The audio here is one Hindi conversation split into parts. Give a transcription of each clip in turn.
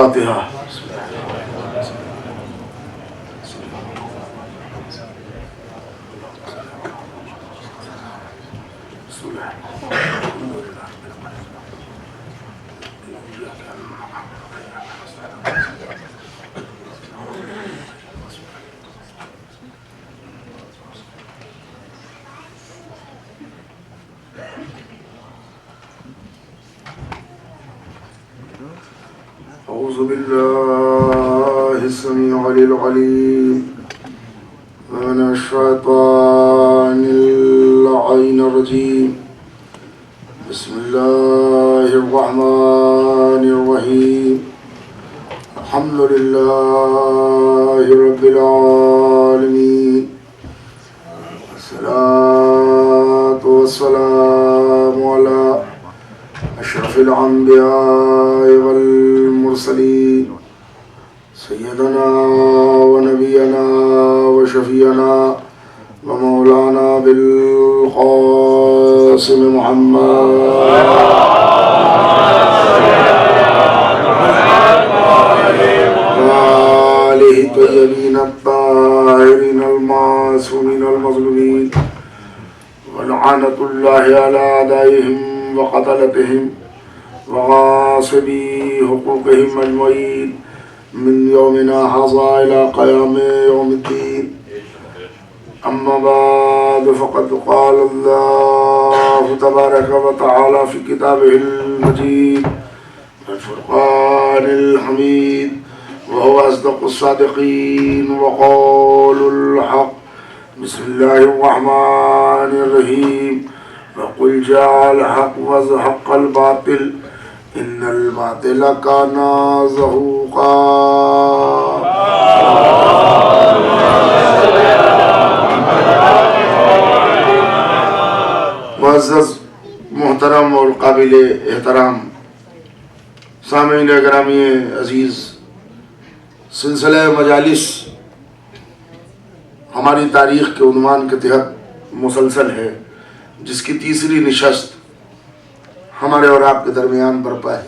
फातिहा। औज़ु बिल्लाहि समीउल अलीम मिनश शैतानिर रजीम। बिस्मिल्लाहिर रहमानिर रहीम। अल्हम्दुलिल्लाहि रब्बिल आलमीन। अस्सलातु वस्सलामु अला अशरफिल अंबिया वल मुरसलीन सय्यदना व नबियना व शफीअना व मौलाना बिल क़ासिम मुहम्मद व आलिहि तय्यबीन अत्ताहिरीन अल-मासूमीन अल-मज़लूमीन व लअनतुल्लाहि अला अदाइहिम व क़तलतिहिम व गासिबी हुक़ूक़िहिम अजमईन मिन यौमिना हाज़ा इला क़यामि यौमिद्दीन। अम्मा बाद फ़क़द क़ाल अल्लाहु तबारक व तआला फ़ी किताबिहिल मजीद वल फ़ुरक़ानिल हमीद व हुवा अस्दक़ुस सादिक़ीन व क़ौलुल हक़। बिस्मिल्लाहिर रहमानिर रहीम। वक़ुल जाअल हक़ व ज़हक़ल बातिल इन्नल बातिल काना ज़हूक़ा। मुअज़्ज़ज़ मोहतरम और काबिल एहतराम सामीन गिरामी अज़ीज़, सिलसिला मजालिस हमारी तारीख़ के उन्वान के तहत मुसलसल है, जिसकी तीसरी निशस्त हमारे और आपके दरमियान बरपा है।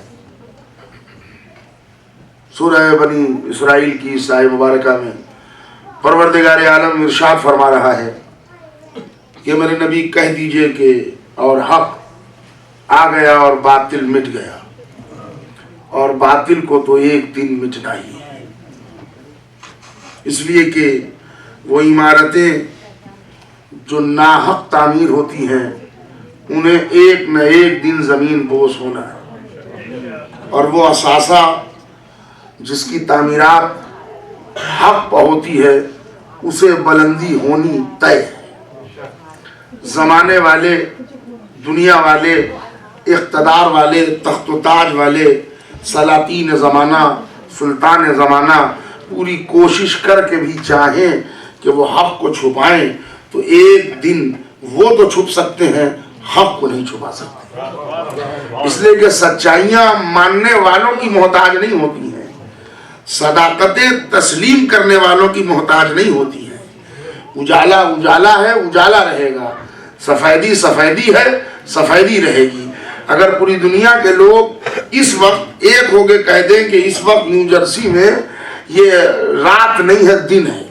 सूरह बनी इसराइल की इस आय मुबारका में परवरदिगार आलम इरशाद फरमा रहा है कि मेरे नबी कह दीजिए कि और हक आ गया और बातिल मिट गया, और बातिल को तो एक दिन मिटना ही है। इसलिए कि वो इमारतें जो नाहक तामीर होती हैं उन्हें एक न एक दिन ज़मीन बोस होना है, और वो असासा जिसकी तामीरात हक पर होती है उसे बुलंदी होनी तय है। ज़माने वाले, दुनिया वाले, इक़्तिदार वाले, तख्त-ओ-ताज वाले, सलातीन ज़माना, सुल्तान ज़माना पूरी कोशिश करके भी चाहें कि वो हक को छुपाएं तो एक दिन वो तो छुप सकते हैं, हक को नहीं छुपा सकते। इसलिए कि सच्चाइयाँ मानने वालों की मोहताज नहीं होती हैं, सदाकतें तस्लीम करने वालों की मोहताज नहीं होती हैं। उजाला उजाला है, उजाला रहेगा, सफ़ेदी सफ़ेदी है, सफ़ेदी रहेगी। अगर पूरी दुनिया के लोग इस वक्त एक होके कह दें कि इस वक्त न्यू जर्सी में ये रात नहीं है दिन है,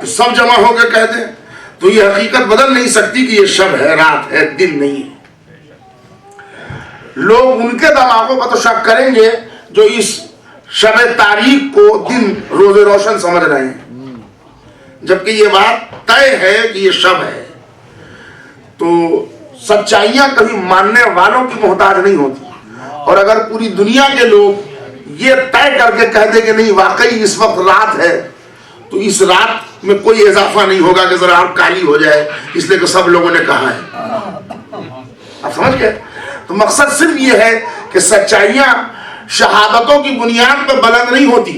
तो सब जमा होकर कह दें तो ये हकीकत बदल नहीं सकती कि ये शब है, रात है, दिन नहीं है। लोग उनके दिमागों पर तो शक करेंगे जो इस शब तारीख को दिन रोज़े रोशन समझ रहे हैं, जबकि ये बात तय है कि ये शब है। तो सच्चाइयाँ कभी मानने वालों की मोहताज नहीं होती, और अगर पूरी दुनिया के लोग ये तय करके कह दें कि नहीं वाकई इस वक्त रात है, तो इस रात में कोई इजाफा नहीं होगा कि जरा और काली हो जाए इसलिए कि सब लोगों ने कहा है। आप समझ गए? तो मकसद सिर्फ ये है कि सच्चाइयाँ शहादतों की बुनियाद पर बुलंद नहीं होती,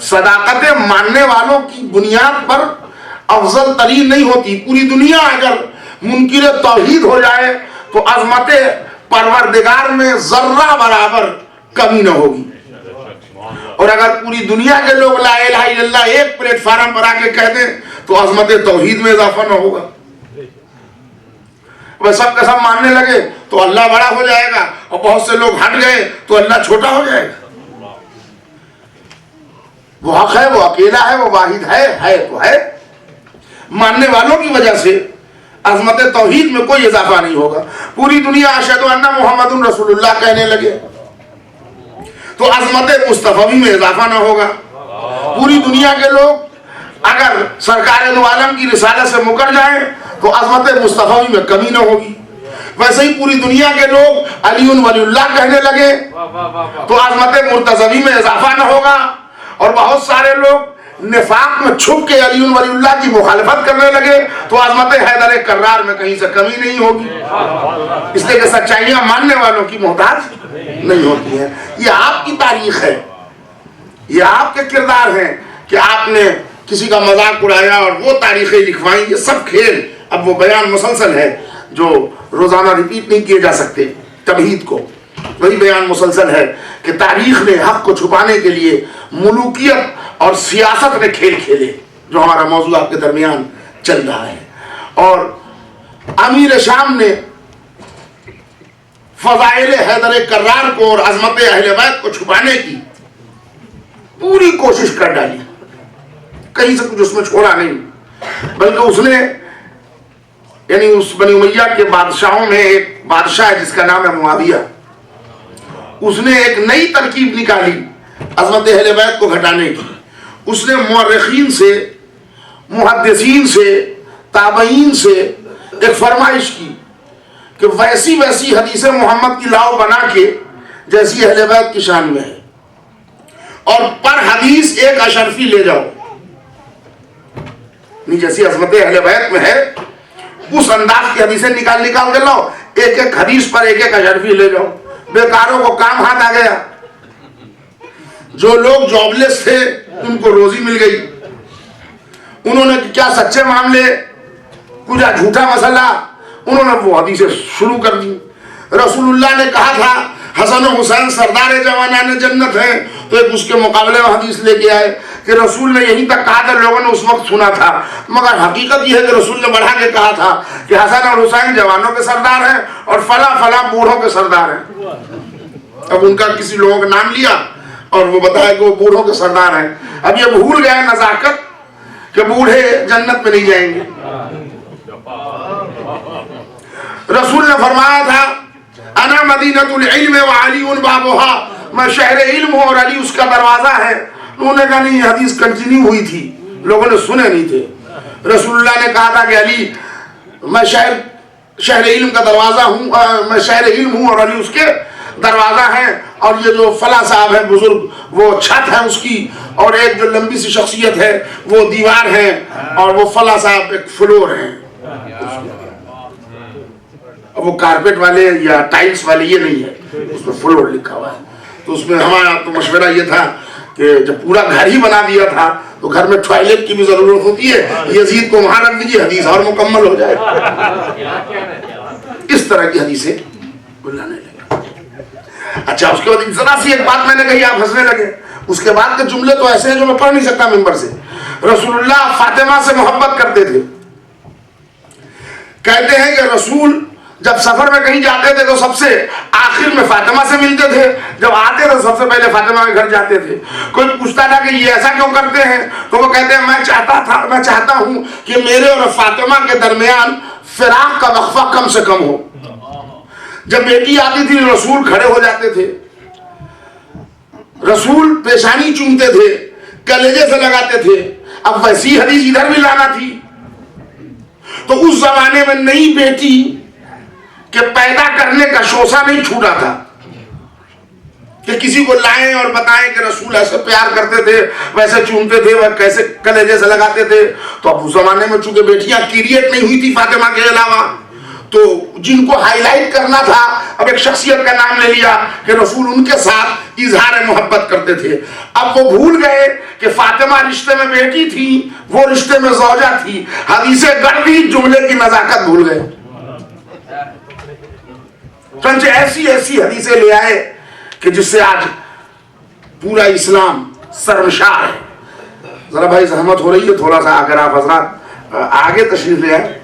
सदाकतें मानने वालों की बुनियाद पर अफजल तरीन नहीं होती। पूरी दुनिया अगर मुनकिर तौहीद हो जाए तो अजमत परवरदिगार में जर्रा बराबर कमी न होगी, और अगर पूरी दुनिया के लोग ला इलाहा इल्लल्लाह एक प्लेटफार्म पर आके कह दें तो अजमत तौहीद में इजाफा न होगा। वह सब का सब मानने लगे तो अल्लाह बड़ा हो जाएगा, और बहुत से लोग हट गए तो अल्लाह छोटा हो जाएगा। वो हक है, वो अकेला है, वो वाहिद है तो है। मानने वालों की वजह से अज़मत तौहीद में कोई इजाफा नहीं होगा। पूरी दुनिया अशहदु अन्ना मुहम्मदुर रसूलुल्लाह कहने लगे तो अज़मत मुस्तफ़वी में इजाफा ना होगा। पूरी दुनिया के लोग अगर सरकार दो आलम की रिसालत से मुकर जाएं तो अज़मत मुस्तफ़वी में कमी ना होगी। वैसे ही पूरी दुनिया के लोग अलीउन वलीउल्लाह कहने लगे तो अज़मत मुर्तज़वी में इजाफा ना होगा, और बहुत सारे लोग निफाक में छुप के अलीउन वलीउल्लाह की मुखालफत करने लगे तो अज़मत हैदर कर्रार में कहीं से कमी नहीं होगी। इसलिए कि सच्चाइयां मानने वालों की मोहताज नहीं होती है। ये आपकी तारीख है, ये आपके किरदार हैं कि आपने किसी का मजाक उड़ाया और वो तारीखें लिखवाई। ये सब खेल, अब वो बयान मुसलसल है जो रोजाना रिपीट नहीं किए जा सकते। तौहीद को वही बयान मुसलसल है कि तारीख ने हक को छुपाने के लिए मुलूकियत और सियासत ने खेल खेले, जो हमारा मौजूद आपके दरमियान चल रहा है। और अमीर शाम ने फज़ाइल हैदर कर्रार को और अज़मत अहले बैत को छुपाने की पूरी कोशिश कर डाली, कहीं से कुछ उसमें छोड़ा नहीं। बल्कि उसने यानी उस बनी उमैया के बादशाहों में एक बादशाह है जिसका नाम है मुआविया, उसने एक नई तरकीब निकाली अज़मत अहले बैत को घटाने की। उसने मुअर्रिखीन से, मुहद्दिसीन से, ताबईन से एक फरमाइश की कि वैसी वैसी हदीसें मोहम्मद की लाओ बना के जैसी अहले बैत की शान में है, और पर हदीस एक अशरफी ले जाओ, नहीं जैसी अज़मत अहले बैत में है उस अंदाज की हदीसें निकाल निकाल के लाओ, एक एक हदीस पर एक एक अशरफी ले जाओ। बेकारों को काम हाथ आ गया, जो लोग जॉबलेस थे उनको रोजी मिल गई। उन्होंने क्या सच्चे मामले, कुछ झूठा मसला, उन्होंने वो हदीसें शुरू कर दी। रसूलुल्लाह ने कहा था हसन और हुसैन सरदार जवानाने जन्नत है, तो एक उसके मुकाबले में हदीस लेके आए कि रसूल ने यहीं तक कहा था, लोगों ने उस वक्त सुना था, मगर हकीकत यह है कि रसूल ने बढ़ा के कहा था कि हसन और हुसैन जवानों के सरदार हैं और फला फला बूढ़ों के सरदार हैं। अब उनका किसी लोगों का नाम लिया और वो बताया कि वो बूढ़ों के सरदार हैं। अब ये भूल गए नजाकत कि बूढ़े जन्नत में नहीं जाएंगे। रसूल ने फरमाया था अना मदीनतुल इल्म व अलीउन बाबुहा, मैं शहर इल्म हूं और अली उसका दरवाजा है। उन्होंने कहा नहीं, हदीस कंटिन्यू हुई थी, लोगों ने सुने नहीं थे। रसूलुल्लाह ने कहा था कि अली मैं शहर इल्म का दरवाजा हूं, मैं शहर इल्म हूं और अली उसके दरवाजा है, और ये जो फला साहब है बुजुर्ग वो छत है उसकी, और एक जो लंबी सी शख्सियत है वो दीवार है, और वो फला साहब एक फ्लोर है। अब वो कारपेट वाले या टाइल्स वाले ये नहीं है, उसमें फ्लोर लिखा हुआ है। तो उसमें हमारा तो मशवरा ये था कि जब पूरा घर ही बना दिया था तो घर में टॉयलेट की भी जरूरत होती है, यजीद को वहां रख दीजिए, हदीस और मुकम्मल हो जाए। इस तरह की हदीसें बुलाने लगे। अच्छा, उसके बाद जरा सी एक बात मैंने कही, आप हंसने लगे। उसके बाद के जुमले तो ऐसे हैं जो मैं पढ़ नहीं सकता मिंबर से। रसूलुल्लाह फातिमा से मोहब्बत करते थे। कहते हैं कि रसूल जब सफर में कहीं जाते थे तो सबसे आखिर में फातिमा से मिलते थे, जब आते थे सबसे पहले फातिमा के घर जाते थे। कोई पूछता था कि ये ऐसा क्यों करते हैं, तो वो कहते हैं मैं चाहता हूं कि मेरे और फातिमा के दरमियान फिराक का वक्फा कम से कम हो। जब बेटी आती थी रसूल खड़े हो जाते थे, रसूल पेशानी चूमते थे, कलेजे से लगाते थे। अब वैसी हदीस इधर भी लाना थी तो उस जमाने में नई बेटी के पैदा करने का शोषा नहीं छूटा था कि किसी को लाएं और बताएं कि रसूल ऐसे प्यार करते थे, वैसे चूमते थे, वह कैसे कलेजे से लगाते थे। तो अब उस जमाने में चूंकि बेटियां क्रिएट नहीं हुई थी फातिमा के अलावा, तो जिनको हाईलाइट करना था अब एक शख्सियत का नाम ले लिया कि रसूल उनके साथ इजहार मोहब्बत करते थे। अब वो भूल गए कि फातिमा रिश्ते में बेटी थी, वो रिश्ते में ज़ौजा थी। हदीसे गर्दी जुमले की नजाकत भूल गए। चंचे ऐसी ऐसी हदीसें ले आए कि जिससे आज पूरा इस्लाम शर्मशार है। जरा भाई सहमत हो रही है थोड़ा सा, अगर आप हजरात आगे तशरीफ ले आए।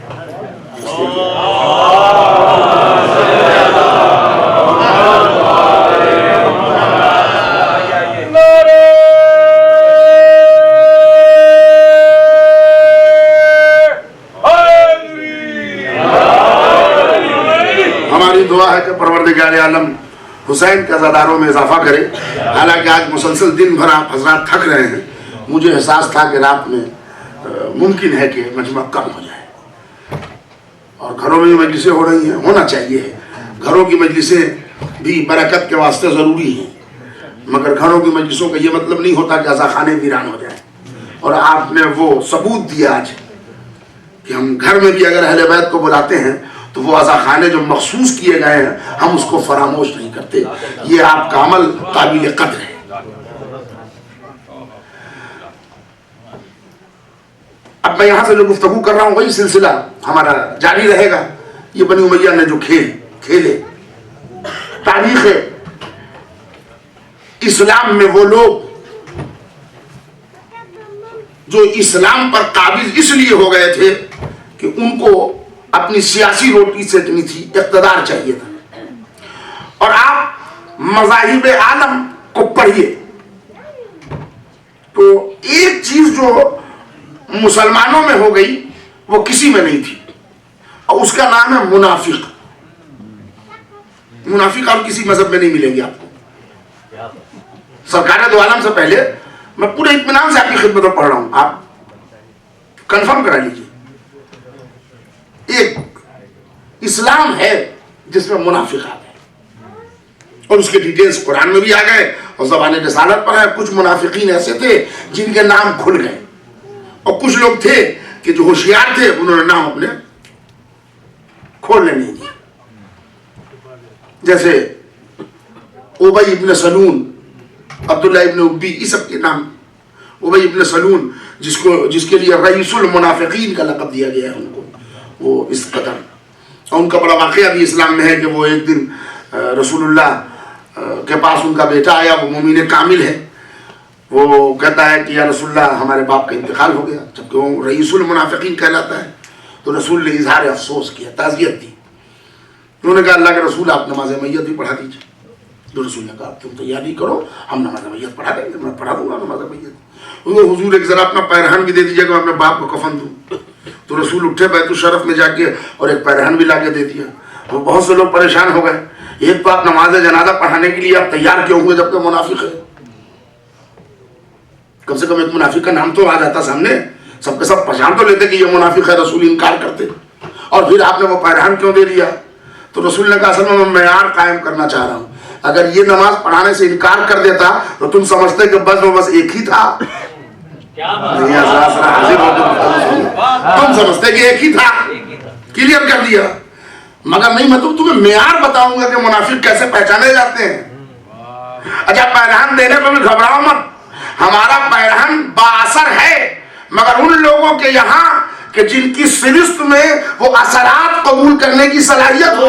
सरकार आलम हुसैन के अज़ादारों में इजाफा करे। हालांकि आज मुसलसल दिन भर आप हजरात थक रहे हैं, मुझे एहसास था कि रात में मुमकिन है कि मजमा कम हो जाए। और घरों में मजलिसें हो रही हैं, होना चाहिए। घरों की मजलिसें भी बरकत के वास्ते ज़रूरी हैं, मगर घरों की मजलिसों का ये मतलब नहीं होता कि अज़ाखाने वीरान हो जाए। और आपने वो सबूत दिया आज कि हम घर में भी अगर अहले बैत को बुलाते हैं तो वो अज़ाखाने जो मखसूस किए गए हैं हम उसको फरामोश नहीं करते। ये आपका अमल काबिल कद्र है। अब मैं यहां से जो गुफ्तगू कर रहा हूं वही सिलसिला हमारा जारी रहेगा। ये बनी उमैया ने जो खेले तारीख इस्लाम में वो लोग जो इस्लाम पर काबिज इसलिए हो गए थे कि उनको अपनी सियासी रोटी सेकनी थी, इक़्तिदार चाहिए था। और आप मज़ाहिब आलम को पढ़िए तो एक चीज जो मुसलमानों में हो गई वो किसी में नहीं थी, और उसका नाम है मुनाफिक। मुनाफिक आप किसी मजहब में नहीं मिलेंगे आपको। सरकार दो आलम से पहले मैं पूरे इत्मीनान से आपकी खिदमत में पढ़ रहा हूं, आप कंफर्म करा लीजिए। एक इस्लाम है जिसमें मुनाफिक आ गए और उसके डिटेल्स कुरान में भी आ गए और ज़बान रिसालत पर है। कुछ मुनाफिकीन ऐसे थे जिनके नाम खुल गए, और कुछ लोग थे कि जो होशियार थे उन्होंने नाम अपने खोलने नहीं दिया। जैसे उबई इब्न सलून, अब्दुल्ला इब्न उब्बी, इस सब के नाम। उबई इब्न सलून जिसके लिए रईसुल मुनाफिकीन का लक़ब दिया गया है उनको, वो इस कदर। और उनका बड़ा वाक़या भी इस्लाम में है कि वो एक दिन रसूलुल्लाह के पास उनका बेटा आया, वो मोमिन कामिल है। वो कहता है कि या रसूलुल्लाह हमारे बाप का इंतकाल हो गया, जबकि वो रईसुल मुनाफिकीन कहलाता है। तो रसूल ने इजहार अफसोस किया, ताज़ियत दी। उन्होंने कहा अल्लाह के रसूल आप नमाज मैयत भी पढ़ा दीजिए। तो रसूल ने कहा तुम तैयारी करो, हम नमाज मैयत पढ़ा देंगे, मैं पढ़ा दूंगा नमाज मैयत। उनको हुजूर एक जरा अपना पैरहन भी दे दीजिएगा, मैं अपने बाप को कफन दूँ। तो रसूल उठे बैतुल शरफ में जाके और एक पैरहन भी ला के दे दिया। तो बहुत से लोग परेशान हो गए, एक तो आप नमाज जनाजा पढ़ाने के लिए आप तैयार क्यों हुए जबकि मुनाफिक है? कम से कम एक मुनाफिक का नाम तो आ जाता सामने, सबके सब पहचान तो लेते कि ये मुनाफिक है। रसूल इनकार करते, और फिर आपने वो पैरहन क्यों दे दिया? तो रसूल ने कहा असल में मैं मेयार कायम करना चाह रहा हूँ। अगर ये नमाज पढ़ाने से इनकार कर देता तो तुम समझते कि बस एक ही था। तुम समझते कि एक ही था, क्लियर कर दिया। मगर नहीं, मैं तो तुम्हें मेयार बताऊंगा कि मुनाफिक कैसे पहचाने जाते हैं। अच्छा, पैरहन देने पर भी घबराओ मत, हमारा पैरहन बाअसर है, मगर उन लोगों के यहाँ कि जिनकी सिरिश्त में वो असरात कबूल करने की सलाहियत हो।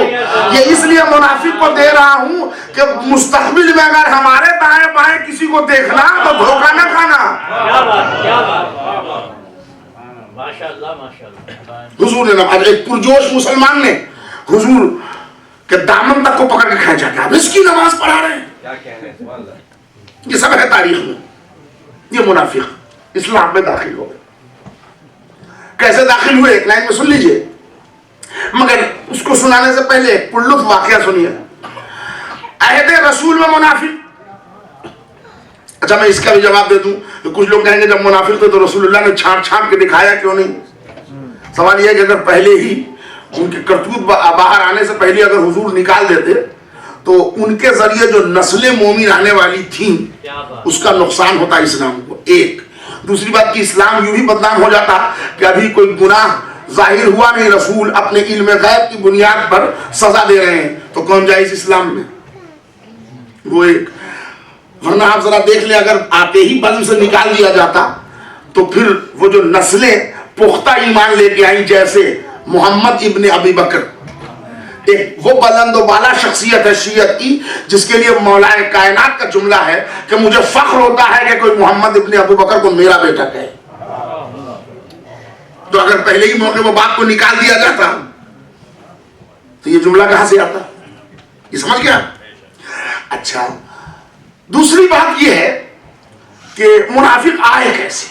ये इसलिए मुनाफिक को दे रहा हूं कि मुस्तकबिल में अगर हमारे दाएं बाएं किसी को देखना तो धोखा न खाना। माशाअल्लाह माशाअल्लाह। हुजूर ने आज एक पुरजोश मुसलमान ने हुजूर के दामन तक को पकड़ के खींचा कि आप इसकी नमाज पढ़ा रहे हैं। क्या कह रहे हैं? ये सब है तारीख में। ये मुनाफिक इस्लाम में दाखिल हो गए। कैसे दाखिल हुए एक लाइन में सुन लीजिए, मगर उसको सुनाने से पहले पुल्लुफ वाकया सुनिए। अहद रसूल में मुनाफिक। अच्छा, मैं इसका भी जवाब दे दूं तो कुछ लोग कहेंगे जब मुनाफिक थे तो रसूलुल्लाह ने छांट के दिखाया क्यों नहीं? सवाल यह है कि अगर पहले ही उनके करतूत बाहर आने से पहले अगर हुजूर निकाल देते तो उनके जरिए जो नस्लें मोमिन आने वाली थी उसका नुकसान होता इस्लाम को। एक दूसरी बात कि इस्लाम यूं ही बदनाम हो जाता कि अभी कोई गुनाह जाहिर हुआ नहीं, रसूल अपने इल्म गैब की बुनियाद पर सजा दे रहे हैं, तो कौन जाए इस इस्लाम में? वो एक। वरना आप जरा देख ले, अगर आते ही बज़्म से निकाल दिया जाता तो फिर वो जो नस्लें पुख्ता ईमान लेके आई, जैसे मोहम्मद इब्न अबी बकर, एक वो बुलंद बाला शख्सियत है शियत की, जिसके लिए मौलाए कायनात का जुमला है कि मुझे फख्र होता है कि कोई मोहम्मद इब्न अबू बकर को मेरा बेटा कहे। तो अगर पहले ही मौके पर बात को निकाल दिया जाता तो ये जुमला कहां से आता? ये समझ गया? अच्छा, दूसरी बात यह है कि मुनाफिक आए कैसे,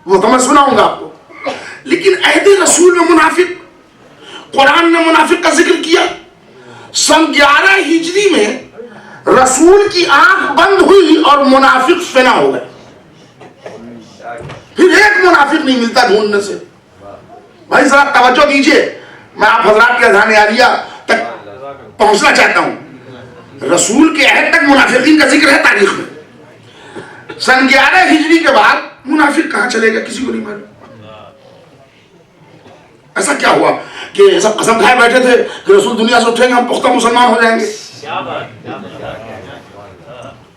वो तो मैं सुनाऊंगा आपको। लेकिन अहद रसूल में मुनाफिक कुरान ने मुनाफिक का जिक्र किया। सन 11 हिजरी में रसूल की आंख बंद हुई और मुनाफिक फना हो गए। फिर एक मुनाफिक नहीं मिलता ढूंढने से। भाई जरा तवज्जो दीजिए, मैं आप हजरात के अज़ान आलिया तक पहुंचना चाहता हूं। रसूल के अहद तक मुनाफिकीन का जिक्र है तारीख में। सन 11 हिजरी के बाद मुनाफिक कहां चले गए किसी को नहीं मालूम। ऐसा क्या हुआ कि सब कसम खाए बैठे थे कि रसूल दुनिया से उठेंगे, हम पुख्ता मुसलमान हो जाएंगे।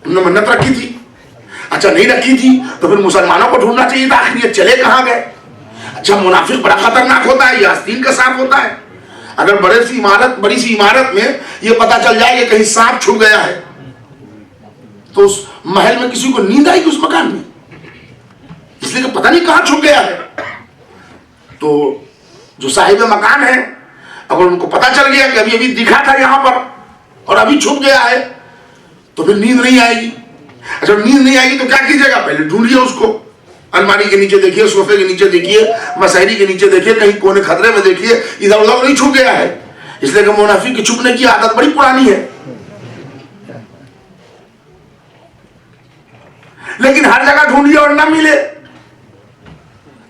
उन्होंने मन्नत रखी थी। अच्छा नहीं रखी थी तो फिर मुसलमानों को ढूंढना चाहिए था, आखिर ये चले कहां गए। अच्छा मुनाफिक बड़ा खतरनाक होता है, ये आस्तीन का सांप होता है। अगर बड़ी सी इमारत में ये पता चल जाए कि कहीं सांप छुप गया है तो उस महल में किसी को नींद आएगी उस मकान में, इसलिए कि पता नहीं कहां छुप गया है। तो जो साहिब मकान है अगर उनको पता चल गया कि अभी अभी दिखा था यहां पर और अभी छुप गया है तो फिर नींद नहीं आएगी। अच्छा नींद नहीं आएगी तो क्या कीजिएगा, पहले ढूंढिए उसको। अलमारी के नीचे देखिए, सोफे के नीचे देखिए, मसहरी के नीचे देखिए, कहीं कोने खतरे में देखिए, इधर उधर नहीं छुप गया है। इसलिए कि मुनाफिक की छुपने की आदत बड़ी पुरानी है। लेकिन हर जगह ढूंढिए और ना मिले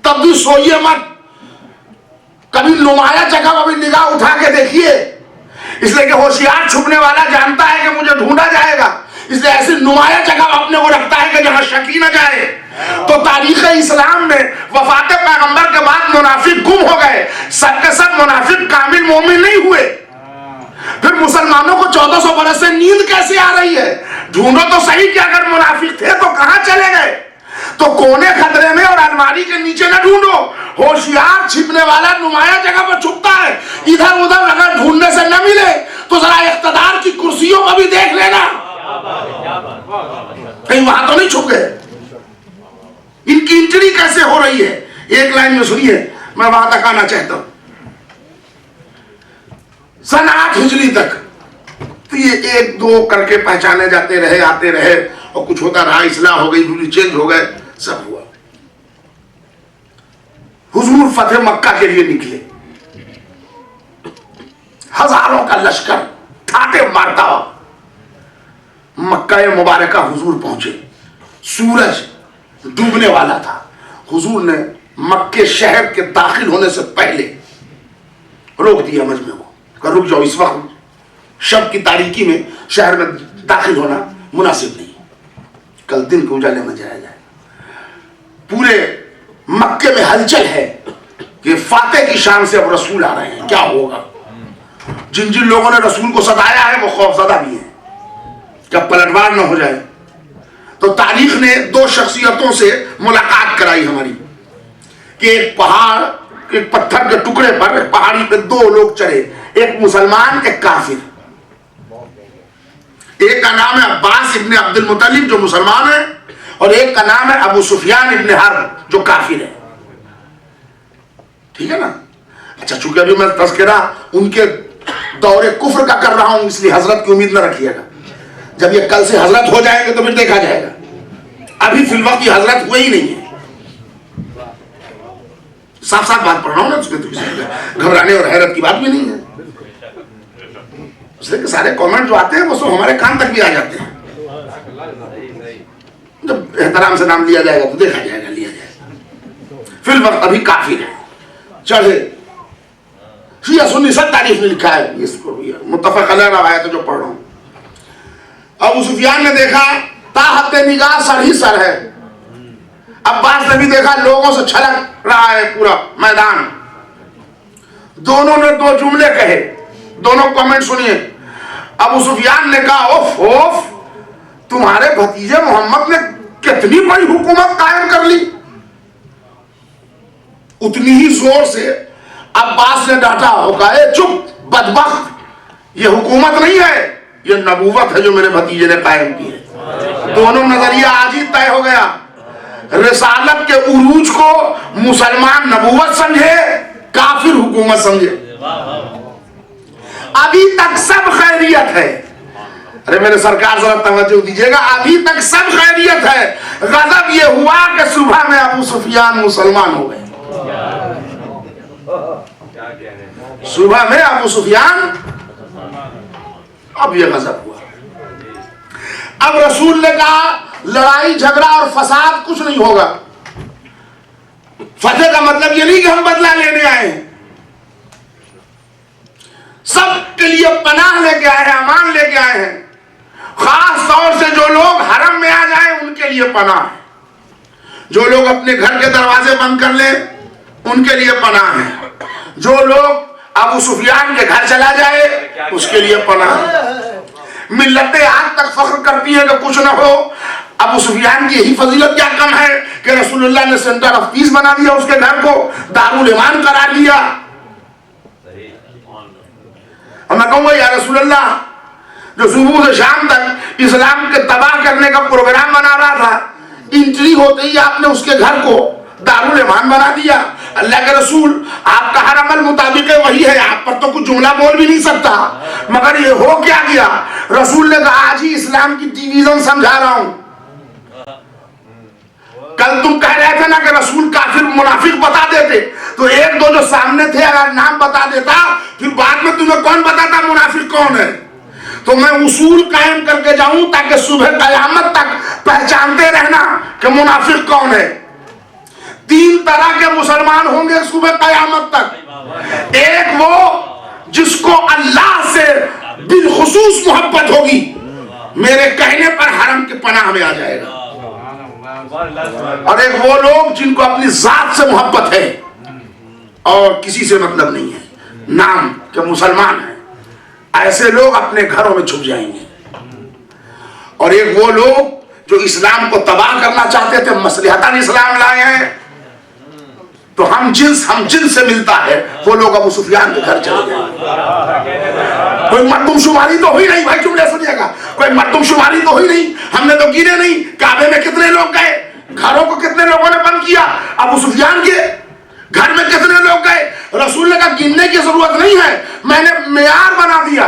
तब भी सोइए मत, कभी नुमाया जगह पर भी निगाह उठा के देखिए। इसलिए कि होशियार छुपने वाला जानता है कि मुझे ढूंढा जाएगा, इसलिए ऐसी नुमाया जगह अपने को रखता है कि जहां शक ही न जाए। तो तारीख इस्लाम में वफात पैगंबर के बाद मुनाफिक गुम हो गए, सब के सब मुनाफिक कामिल मोमिन नहीं हुए। फिर मुसलमानों को 1400 बरस से नींद कैसे आ रही है? ढूंढो तो सही कि अगर मुनाफिक थे तो कहां चले गए। तो कोने खतरे में और अलमारी के नीचे न ढूंढो, होशियार छिपने वाला नुमाया जगह पर छुपता है। इधर उधर अगर ढूंढने से न मिले तो जरा इख्तिदार की कुर्सियों को भी देख लेना, कहीं वहां तो नहीं छुप गए। इनकी इंट्री कैसे हो रही है, एक लाइन में सुनिए, मैं वहां तक आना चाहता हूं। सन 8 हिजरी तक तो ये एक दो करके पहचाने जाते रहे, आते रहे और कुछ होता रहा, इस्लाह हो गई, दूरी चेंज हो गए, सब हुआ। हुजूर फतेह मक्का के लिए निकले, हजारों का लश्कर ठाटे मारता मक्का मुबारका हुजूर पहुंचे। सूरज डूबने वाला था। हुजूर ने मक्के शहर के दाखिल होने से पहले रोक दिया मजमे को, रुक जाओ, इस वक्त शब की तारीकी में शहर में दाखिल होना मुनासिब नहीं, कल दिन के उजाले में जाया जाए। पूरे मक्के में हलचल है कि फातेह की शान से अब रसूल आ रहे हैं, क्या होगा। जिन जिन लोगों ने रसूल को सताया है वो खौफजदा भी है जब पलटवार न हो जाए। तो तारीख ने दो शख्सियतों से मुलाकात कराई हमारी कि एक पहाड़, एक पत्थर के टुकड़े पर, एक पहाड़ी पे दो लोग चढ़े, एक मुसलमान एक काफिर। एक का नाम है अब्बास इब्ने अब्दुल मुत्तलिब जो मुसलमान है और एक का नाम है अबू सुफियान इब्ने हर्ब जो काफिर है। ठीक है ना। अच्छा चूंकि अभी मैं तज़किरा उनके दौरे कुफ्र का कर रहा हूं इसलिए हजरत की उम्मीद न रखिएगा, जब ये कल से हजरत हो जाएंगे तो फिर देखा जाएगा। अभी फिल वक्त ये हजरत हुए ही नहीं है। साफ साफ बात पढ़ रहा हूं ना, उसमें तो किसी घबराने और हैरत की बात भी नहीं है। इसलिए सारे कमेंट जो आते हैं वो सब हमारे कान तक भी आ जाते हैं। जब एहतराम से नाम लिया जाएगा तो देखा जाएगा, लिया जाएगा। फिल वक्त अभी काफिर है, चढ़े। शिया सुन्नी सब तारीफ में लिखा है, इसको मुत्तफक अलैह रवायत जो पढ़ रहा हूं। अबू सुफियान ने देखा ताहत निगाह सर ही सर है। अब्बास ने भी देखा लोगों से छलक रहा है पूरा मैदान। दोनों ने दो जुमले कहे, दोनों कमेंट सुनिए। अबू सुफियान ने कहा ओफ ओफ, तुम्हारे भतीजे मोहम्मद ने कितनी बड़ी हुकूमत कायम कर ली। उतनी ही जोर से अब्बास ने डांटा, हो कहा चुप बदबख्त, ये हुकूमत नहीं है, ये नबूवत है जो मेरे भतीजे ने कायम की है। दोनों नजरिया आज ही तय हो गया। रिसालत के उरूज को मुसलमान नबूवत समझे, काफिर हुकूमत समझे। अभी तक सब खैरियत है। अरे मेरे सरकार जरा तवज्जो दीजिएगा, अभी तक सब खैरियत है। गजब ये हुआ कि सुबह में अबू सुफियान मुसलमान हो गए। सुबह में अबू सुफियान, अब यह गजब हुआ। अब रसूल ने कहा लड़ाई झगड़ा और फसाद कुछ नहीं होगा। फतेह का मतलब ये नहीं कि हम बदला लेने आए हैं, सबके लिए पनाह लेके आए हैं, अमान लेके आए हैं। खास तौर से जो लोग हरम में आ जाए उनके लिए पनाह है, जो लोग अपने घर के दरवाजे बंद कर ले उनके लिए पनाह है, जो लोग अबू सुफियान के घर चला जाए उसके लिए पनाह है। मिल्लतें आज तक फख्र करती हैं कि कुछ न हो, अबू सुफियान की यही फजीलत क्या कम है कि रसूलुल्लाह ने सेंटर ऑफ पीस बना दिया, उसके घर को दारुल ईमान करार दिया। और मैं कहूंगा या रसूलुल्लाह, जो सुबह से शाम तक इस्लाम के तबाह करने का प्रोग्राम बना रहा था, एंट्री होते ही आपने उसके घर को दारुल ईमान बना दिया। अल्लाह के रसूल, आपका हर अमल मुताबिक वही है, आप पर तो कुछ जुमला बोल भी नहीं सकता, मगर ये हो क्या गया? रसूल ने कहा आज ही इस्लाम की डिवीजन समझा रहा हूं। कल तुम कह रहे थे ना कि रसूल काफिर मुनाफिक बता देते, तो एक दो जो सामने थे अगर नाम बता देता, फिर बाद में तुम्हें कौन बताता मुनाफिक कौन है? तो मैं उसूल कायम करके जाऊं ताकि सुबह कयामत तक पहचानते रहना कि मुनाफिक कौन है। 3 तरह के मुसलमान होंगे सुबह कयामत तक। एक वो जिसको अल्लाह से बिलखुसूस मोहब्बत होगी, मेरे कहने पर हरम के पनाह में आ जाएगा। और एक वो लोग जिनको अपनी जात से मोहब्बत है और किसी से मतलब नहीं है, नाम के मुसलमान है, ऐसे लोग अपने घरों में छुप जाएंगे। और एक वो लोग जो इस्लाम को तबाह करना चाहते थे, मसलहतन इस्लाम लाए हैं, तो हम जिन्स से मिलता है, वो लोग अबू सुफियान के घर चले गए। कोई मर्दमशुमारी तो हुई नहीं भाई, जुमले सुनिएगा, कोई मर्दमशुमारी तो हुई नहीं, हमने तो गिने नहीं काबे में कितने लोग गए, घरों को कितने लोगों ने बंद किया, अबू सुफियान के घर में कितने लोग गए। रसूल ने कहा गिनने की जरूरत नहीं है, मैंने मेयार बना दिया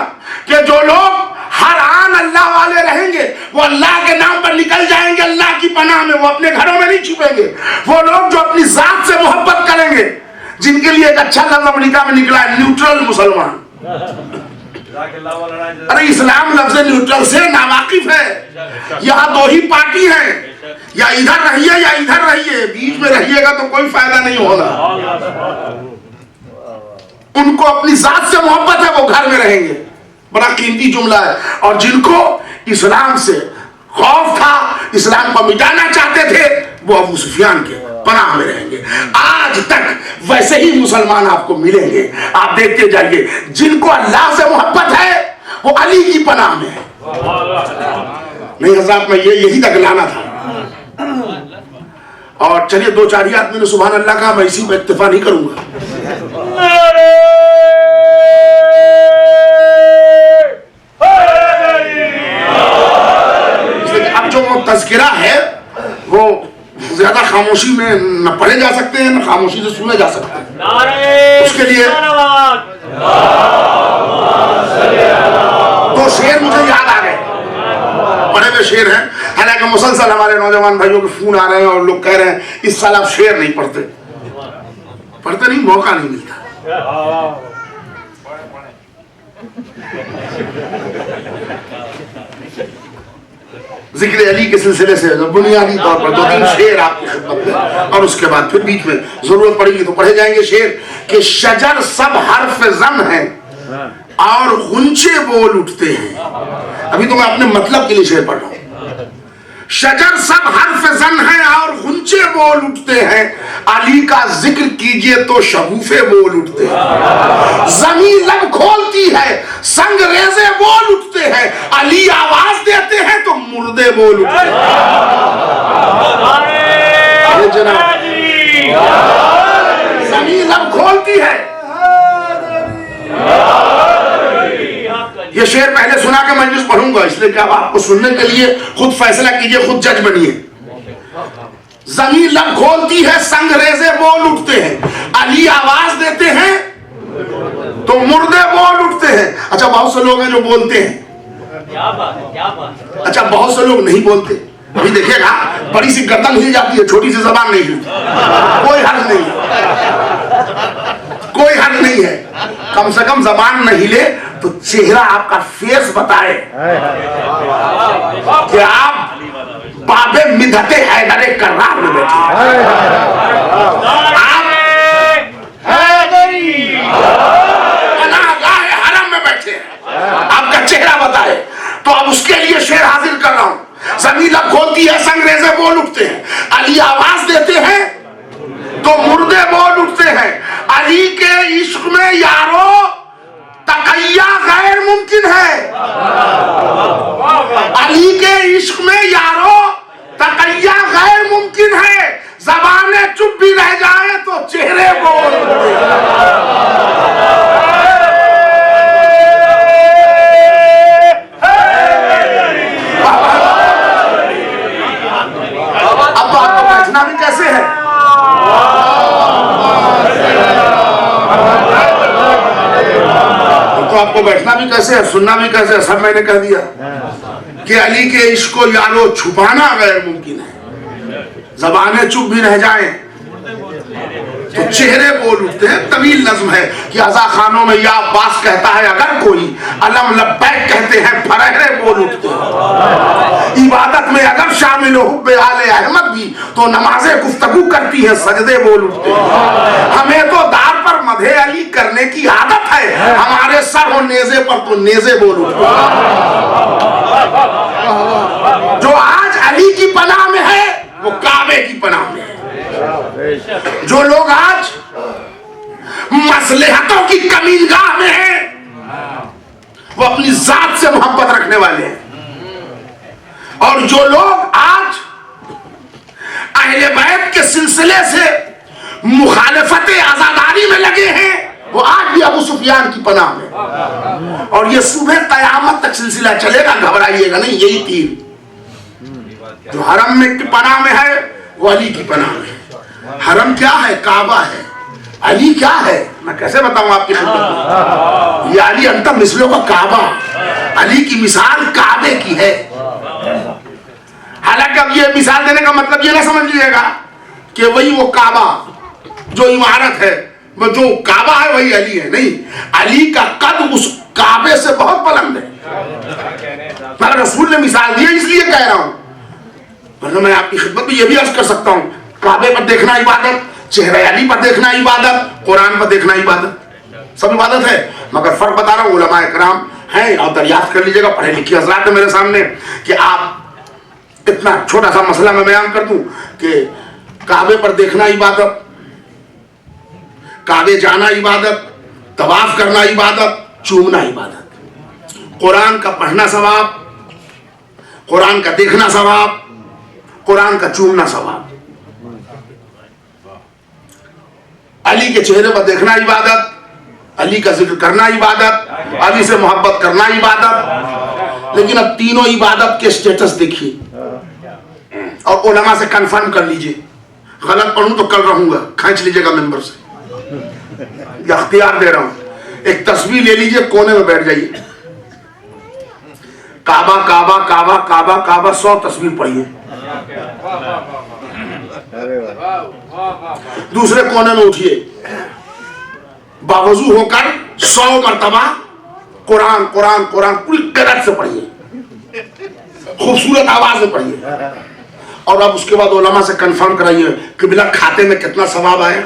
कि जो लोग हर आन अल्लाह वाले रहेंगे वो अल्लाह के नाम पर निकल जाएंगे अल्लाह की पनाह में, वो अपने घरों में नहीं छुपेंगे। वो लोग जो अपनी जात से मोहब्बत करेंगे, जिनके लिए एक अच्छा लफ्ज अमेरिका में निकला है, न्यूट्रल मुसलमान। अरे इस्लाम लफ्ज न्यूट्रल से नावाकिफ है। यहाँ 2 ही पार्टी है, या इधर रहिए या इधर रहिए, बीच में रहिएगा तो कोई फायदा नहीं होगा। उनको अपनी जात से मोहब्बत है, वो घर में रहेंगे, बड़ा कीमती जुमला है। और जिनको इस्लाम से खौफ था, इस्लाम को मिटाना चाहते थे, वो अबू सुफियान के पनाह में रहेंगे। आज तक वैसे ही मुसलमान आपको मिलेंगे, आप देखते जाइए। जिनको अल्लाह से मोहब्बत है वो अली की पनाह में है। नहीं हजरत, मैं यही तक लाना था। और चलिए 2-4 ही आदमी ने सुभान अल्लाह कहा, मैं इसी में इत्तेफा नहीं करूंगा। अब जो तज़किरा है वो ज्यादा खामोशी में न पढ़े जा सकते हैं, न खामोशी से सुने जा सकते हैं। उसके लिए 2 शेर मुझे याद आ गए, पढ़े हुए शेर हैं। हालांकि मुसलसल हमारे नौजवान भाइयों के फोन आ रहे हैं और लोग कह रहे हैं इस साल आप शेर नहीं पढ़ते नहीं, मौका नहीं मिलता। जिक्र अली के सिलसिले से बुनियादी तौर पर 2-3 शेर आपकी खिदमत में, और उसके बाद फिर बीच में जरूरत पड़ेगी तो पढ़े जाएंगे शेर कि शजर सब हर्फ जम है और गुंचे बोल उठते हैं। अभी तो मैं अपने मतलब के लिए शेर पढ़ रहा हूं। शजर सब हर्फ जम है और गुंचे बोल उठते हैं, अली का जिक्र कीजिए तो शगुफे बोल उठते हैं। जमीन लब खोलती है, संगरेजे बोल उठते हैं, अली आवाज देते हैं तो मुर्दे बोल उठते हैं। जमीन लब खोलती है। ये शेर पहले सुना के मजलिस पढ़ूंगा, इसलिए कि अब आपको सुनने के लिए खुद फैसला कीजिए, खुद जज बनिए। जमीन लब खोलती है, संगरेजे बोल उठते हैं, अली आवाज देते हैं तो मुर्दे बोल उठते हैं। अच्छा बहुत से लोग हैं जो बोलते हैं, क्या बात। अच्छा बहुत से लोग नहीं बोलते। अभी देखिएगा बड़ी सी गर्दन हिल जाती है, छोटी सी जबान नहीं हिलती, कोई हर्ज नहीं है, कोई हर्ज नहीं है। कम से कम जबान न हिले तो चेहरा आपका फेस बताए कि आप बाबे मिधते हैदरे कर्रार में बैठे, आप पनाहगाह हरम में बैठे, आपका चेहरा बताए। तो अब उसके लिए शेर हाजिर कर रहा हूं। जमीन अब खोलती है, अंग्रेजे बोल उठते हैं, अली आवाज देते हैं तो मुर्दे बोल उठते हैं। अली के इश्क में यारो तकैया गैर मुमकिन है, अली के इश्क में यारो तकैया गैर मुमकिन है। जबाने चुप भी रह जाए तो चेहरे बोल अब आपको बैठना भी कैसे है? तो आपको बैठना भी कैसे है, सुनना भी कैसे है, सब मैंने कह दिया कि अली के इश्क को यारो छुपाना गैर मुमकिन है। जबानें चुप भी रह जाएं तो चेहरे बोल उठते हैं। तवील नज़्म है कि अज़ा खानों में या अब्बास कहता है अगर कोई, अलम लब्बैक कहते हैं फरहरे बोल उठते हैं। इबादत में अगर शामिल हो हुब्बे आले अहमद भी तो नमाज़े गुफ्तगू करती है सजदे बोल उठते हैं। हमें तो दार पर मधे अली करने की आदत है, हमारे सर हो नेज़े पर तो नेज़े बोल उठते हैं। जो आज अली की पनाह में है वो काबे की पनाह में है। जो लोग आज मसलहतों की कमीनगाह में हैं वो अपनी जात से मोहब्बत रखने वाले हैं, और जो लोग आज अहले बैत के सिलसिले से मुखालफत आजादारी में लगे हैं वो आज भी अबू सुफियान की पनाह में। और ये सुबह कयामत तक सिलसिला चलेगा, घबराइएगा नहीं। यही तीन जो हरम में की पनाह में है वो अली की पनाह में है। हरम क्या है? काबा है। अली क्या है? मैं कैसे बताऊं आपकी खिदमत में? ये अली अंतम मिसलों का काबा, अली की मिसाल काबे की है। हालांकि अब ये मिसाल देने का मतलब ये ना समझ लीजिएगा कि वही वो काबा जो इमारत है, वो जो काबा है वही अली है, नहीं। अली का कद उस काबे से बहुत बुलंद है। मैं रसूल ने मिसाल दी इसलिए कह रहा हूं, वरना मैं आपकी खिदमत में ये भी अर्ज कर सकता हूं काबे पर देखना इबादत, चेहरे अली पर देखना इबादत, कुरान पर देखना इबादत, सब इबादत है। मगर फर्क बता रहा हूं, उलमा इकराम हैं और दरियाफ्त कर लीजिएगा, पढ़े लिखे हजरात है मेरे सामने, कि आप इतना छोटा सा मसला मैं बयान कर दूं कि काबे पर देखना इबादत, काबे जाना इबादत, तवाफ करना इबादत, चूमना इबादत, कुरान का पढ़ना सवाब, कुरान का देखना सवाब, कुरान का चूमना सवाब, अली के चेहरे पर देखना इबादत, अली का जिक्र करना इबादत, अली से मोहब्बत करना इबादत। लेकिन अब तीनों इबादत के स्टेटस देखिए और उलमा से कंफर्म कर लीजिए। गलत पढ़ूं तो कल रहूंगा, खींच लीजिएगा मेंबर से, इख्तियार दे रहा हूं। एक तस्वीर ले लीजिए, कोने में बैठ जाइए, काबा काबा काबा काबा काबा 100 तस्वीर पढ़िए। दूसरे कोने में उठिए, बावजू होकर 100 मरतबा कुरान कुरान कुरान पूरी कदर से पढ़िए, खूबसूरत आवाज में पढ़िए। और अब उसके बाद उलमा से कंफर्म कराइए कि बिला खाते में कितना सवाब आया।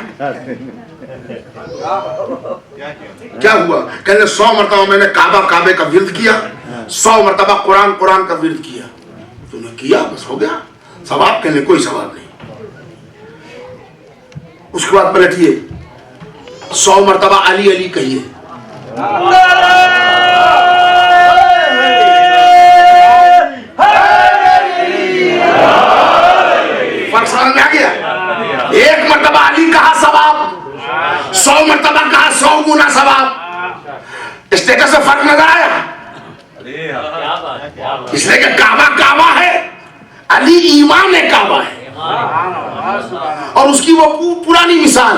क्या हुआ? कहने 100 मरतबा मैंने काबा काबे का विर्द किया, 100 मरतबा कुरान कुरान का विर्द किया। तूने किया, बस हो गया सवाब। कहने कोई सवाब नहीं। उसके बाद पलटिए, 100 मरतबा अली अली कहिए। फर्क समझ में आ गया? एक मरतबा अली कहा सवाब, 100 मरतबा कहा 100 गुना सवाब। स्टेटस से फर्क नजर आया? इसलिए कि काबा काबा है, अली ईमान है काबा है। और उसकी वो पुरानी मिसाल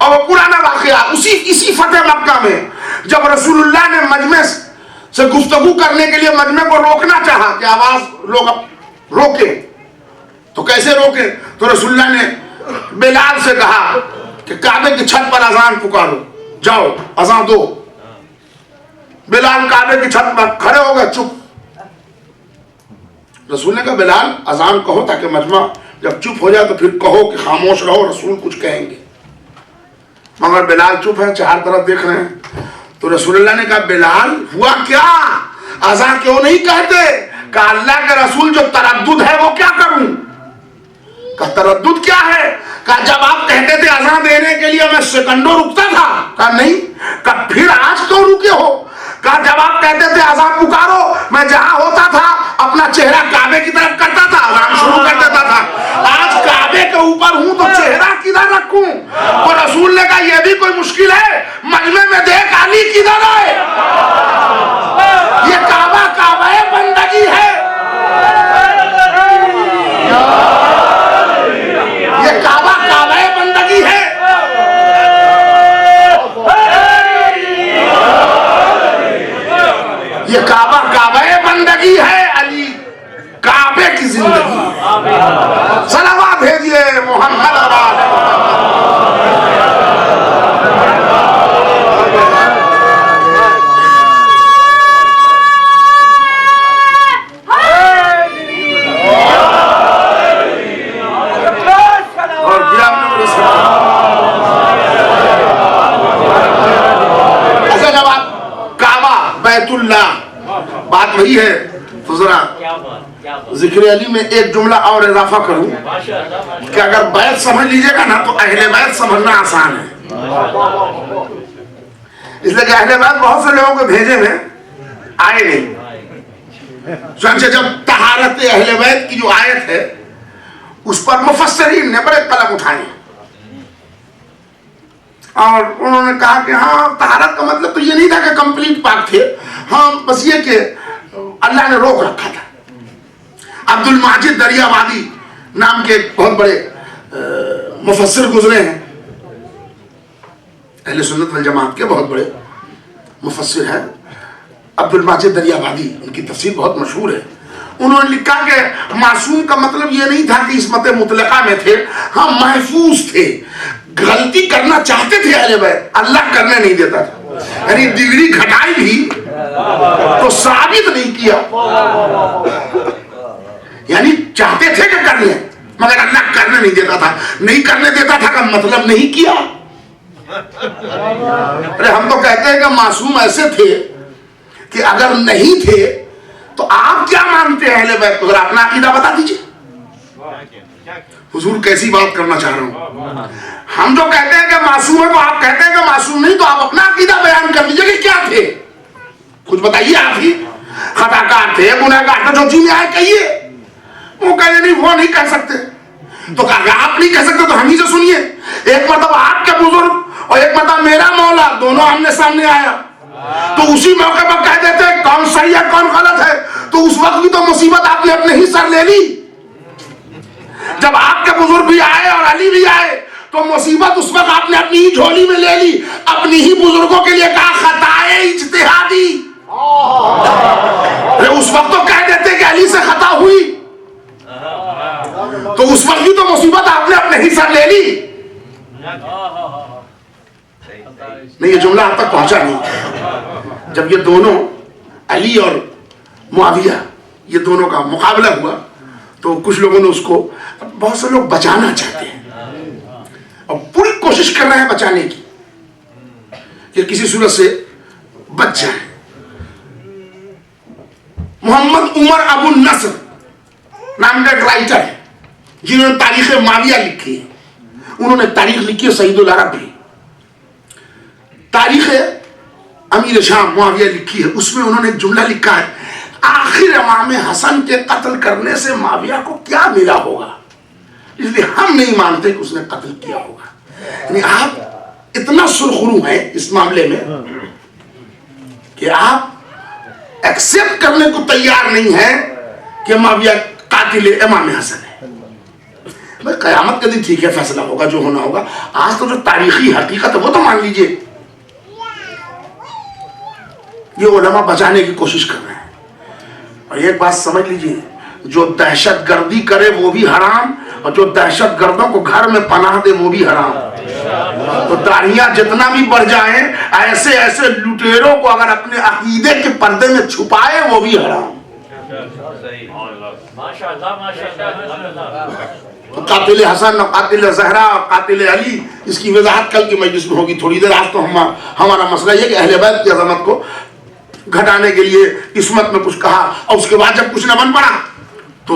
और वो पुराना वाकया इसी फतेह मक्का में जब रसूलुल्लाह ने मजमे से गुफ्तगू करने के लिए मजमे को रोकना चाहा कि आवाज लोग रोके, तो कैसे रोके? तो रसूलुल्लाह ने बिलाल से कहा कि काबे की छत पर अजान पुकारो। जाओ अजान दो। बिलाल काबे की छत पर खड़े हो गए, चुप। रसूल ने कहा बिलाल अजान कहो ताकि मजमा जब चुप हो जाए तो फिर कहो कि खामोश रहो, रसूल कुछ कहेंगे। मगर बिलाल चुप है, चार तरफ देख रहे हैं। तो रसूलुल्लाह ने कहा बिलाल हुआ क्या, अजान क्यों नहीं कहते? कहा अल्लाह के रसूल जो तरद्दुद है वो क्या करूं? कहा तरद्दुद क्या है? कहा जब आप कहते थे अजान देने के लिए मैं सेकंडों रुकता था। कहा नहीं। कहा फिर आज क्यों रुके हो? कहा जब आप कहते थे अजान पुकारो मैं जहां होता था अपना चेहरा काबे की तरफ करता था, अजान शुरू कर देता था। आज काबे के ऊपर हूं तो चेहरा किधर रखूं? तो रसूल ने कहा यह भी कोई मुश्किल है, मजमे में देख अली किधर है? ये काबा काबा बंदगी है, ये काबा काबा बंदगी है। ये काबा काबा बंदगी है, अली काबे की जिंदगी। सलावत भेजिए मोहम्मद बात वही है। तो जरा जिक्र अली में एक जुमला और इजाफा करूं कि अगर बैत समझ लीजिएगा ना तो अहले बैत समझना आसान है। इसलिए कि अहले बैत बहुत से लोगों को भेजे में आए नहीं। जब तहारत अहले बैत की जो आयत है उस पर मुफस्सिरीन ने बड़े कलम उठाए और उन्होंने कहा कि हाँ तहारत का मतलब तो ये नहीं था कि कंप्लीट पाक थे, हाँ बस ये कि अल्लाह ने रोक रखा था। अब्दुल माजिद दरियावादी नाम के बहुत बड़े मुफस्सिर गुजरे हैं, अहले सुन्नत वल जमात के बहुत बड़े मुफस्सिर हैं अब्दुल माजिद दरियावादी, उनकी तफसीर बहुत मशहूर है। उन्होंने लिखा कि मासूम का मतलब ये नहीं था कि इसमत मुतलका में थे, हाँ महफूज थे, गलती करना चाहते थे अहले बैत, अल्लाह करने नहीं देता था। यानी डिग्री घटाई भी तो साबित नहीं किया, यानी चाहते थे कि कर लें मगर अल्लाह करने नहीं देता था। नहीं करने देता था का मतलब नहीं किया। अरे हम तो कहते हैं कि मासूम ऐसे थे कि अगर नहीं थे तो आप क्या मानते हैं अहले बैत को? जरा अपना अकीदा बता दीजिए। हुजूर कैसी बात करना चाह रहा हूं। हम जो कहते हैं कि मासूम है तो आप कहते हैं कि मासूम नहीं, तो आप अपना अकीदा बयान कर लीजिए कि क्या थे, कुछ बताइए। आप ही खताकार थे, गुनहगार थे, जो जी में आए कहिए। वो कहे नहीं वो नहीं कह सकते, तो कहा आप नहीं कह सकते तो हम ही से सुनिए। एक मतलब आपके बुजुर्ग और एक मतलब मेरा मौला दोनों आमने सामने आया, तो उसी मौके पर कह देते कौन सही है कौन गलत है। तो उस वक्त भी तो मुसीबत आपने अपने ही सर ले ली। जब आपके बुजुर्ग भी आए और अली भी आए तो मुसीबत उस वक्त आपने अपनी ही झोली में ले ली, अपनी ही बुजुर्गों के लिए कहा खताए इज्तिहादी। उस वक्त तो कह देते कि अली से खता हुई, तो उस वक्त भी तो मुसीबत आपने अपने ही सर ले ली। नहीं ये जुमला आप तक पहुंचा नहीं। जब ये दोनों अली और मुआविया ये दोनों का मुकाबला हुआ तो कुछ लोगों ने उसको, बहुत से लोग बचाना चाहते हैं और पूरी कोशिश कर रहे हैं बचाने की कि किसी सूरत से बच जाए। मोहम्मद उमर अबू नस्र नाम का एक राइटर है जिन्होंने तारीख माविया लिखी है, उन्होंने तारीख लिखी है सईदुल अरब भी, तारीख अमीर शाम मुआविया लिखी है, उसमें उन्होंने एक जुमला लिखा है आखिर इमाम हसन के कत्ल करने से मुआविया को क्या मिला होगा, इसलिए हम नहीं मानते कि उसने कत्ल किया होगा। यानी आप इतना सुरखरू हैं इस मामले में कि आप एक्सेप्ट करने को तैयार नहीं है कि मुआविया कातिल इमाम हसन है। भाई कयामत के दिन ठीक है फैसला होगा जो होना होगा, आज तो जो तारीखी हकीकत है वो तो मान लीजिए। ये उलमा बचाने की कोशिश कर रहे हैं। और एक बात समझ लीजिए, जो दहशत गर्दी करे वो भी हराम और जो दहशत गर्दों को घर में पनाह दे वो भी हराम। तो दाढ़ियां जितना भी बढ़ जाए, ऐसे ऐसे लुटेरों को अगर अपने अकीदे के पर्दे में छुपाए वो भी हराम। तो कातिल हसन और कातिल जहरा और कातिल अली, इसकी वजाहत कल की मजलिस में होगी थोड़ी देर। आज तो हमारा मसला ये कि अहले बैत की अजमत को घटाने के लिए किस्मत में कुछ कहा, और उसके बाद जब कुछ न बन पड़ा तो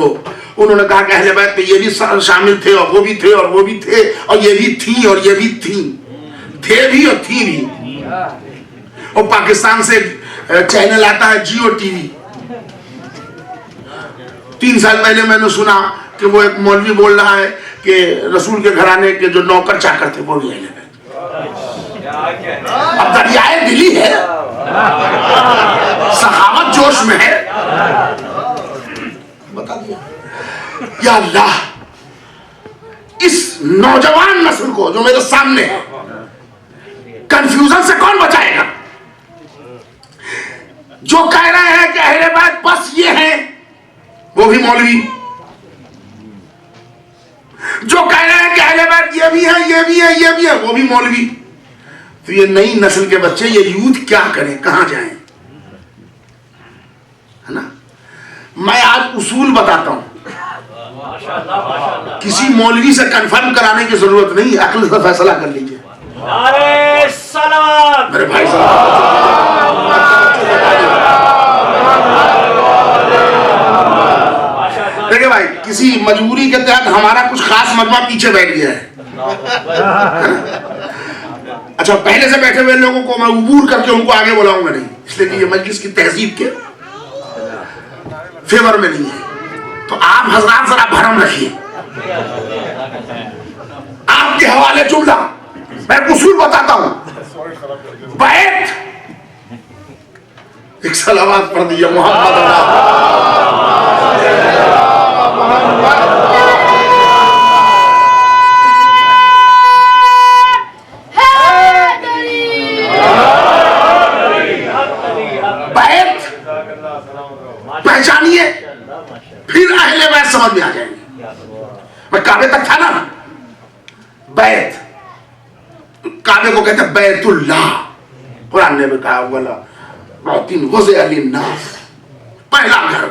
उन्होंने कहा कि अहले बैत में ये भी शामिल थे और वो भी थे और वो भी थे और ये भी थी और ये भी थी, थे भी और थी भी। और पाकिस्तान से चैनल आता है जियो टीवी। 3 साल पहले मैंने सुना कि वो एक मौलवी बोल रहा है कि रसूल के घराने के जो नौकर चाकर थे वो भी अहले बैत। अब दरियाए दिली है, सखावत जोश में है, बता दिया। या अल्लाह, इस नौजवान नस्ल को जो मेरे सामने है, कंफ्यूजन से कौन बचाएगा? जो कह रहे हैं कि अहले बैत बस ये है, वो भी मौलवी। जो कह रहे हैं कि अहले बैत ये भी है, ये भी है, ये भी है, वो भी मौलवी। तो ये नई नस्ल के बच्चे, ये यूथ क्या करें, कहां जाएं? है ना? मैं आज उसूल बताता हूं, किसी मौलवी से कंफर्म कराने की जरूरत नहीं, अक्ल से फैसला कर लीजिए। नारे सलावत मेरे भाई साहब, देखिए भाई, किसी मजबूरी के तहत हमारा कुछ खास मजमा पीछे बैठ गया है। अच्छा, पहले से बैठे हुए लोगों को मैं उबूर करके उनको आगे बुलाऊंगा नहीं, इसलिए कि ये मजलिस की तहजीब के फेवर में नहीं है। तो आप हजरात जरा भरम रखिए, आपके हवाले जुमला मैं उसूल बताता हूं। बैत, एक सलावत पढ़ दिया मोहम्मद। पहचानिए, फिर अहले बैत समझ में आ जाएंगे। मैं काबे तक था ना, बैत, काबे को कहते हैं बैतुल्लाह। कुरान ने भी कहा वाला मौतिन वज़े अलिन्नास, पहला घर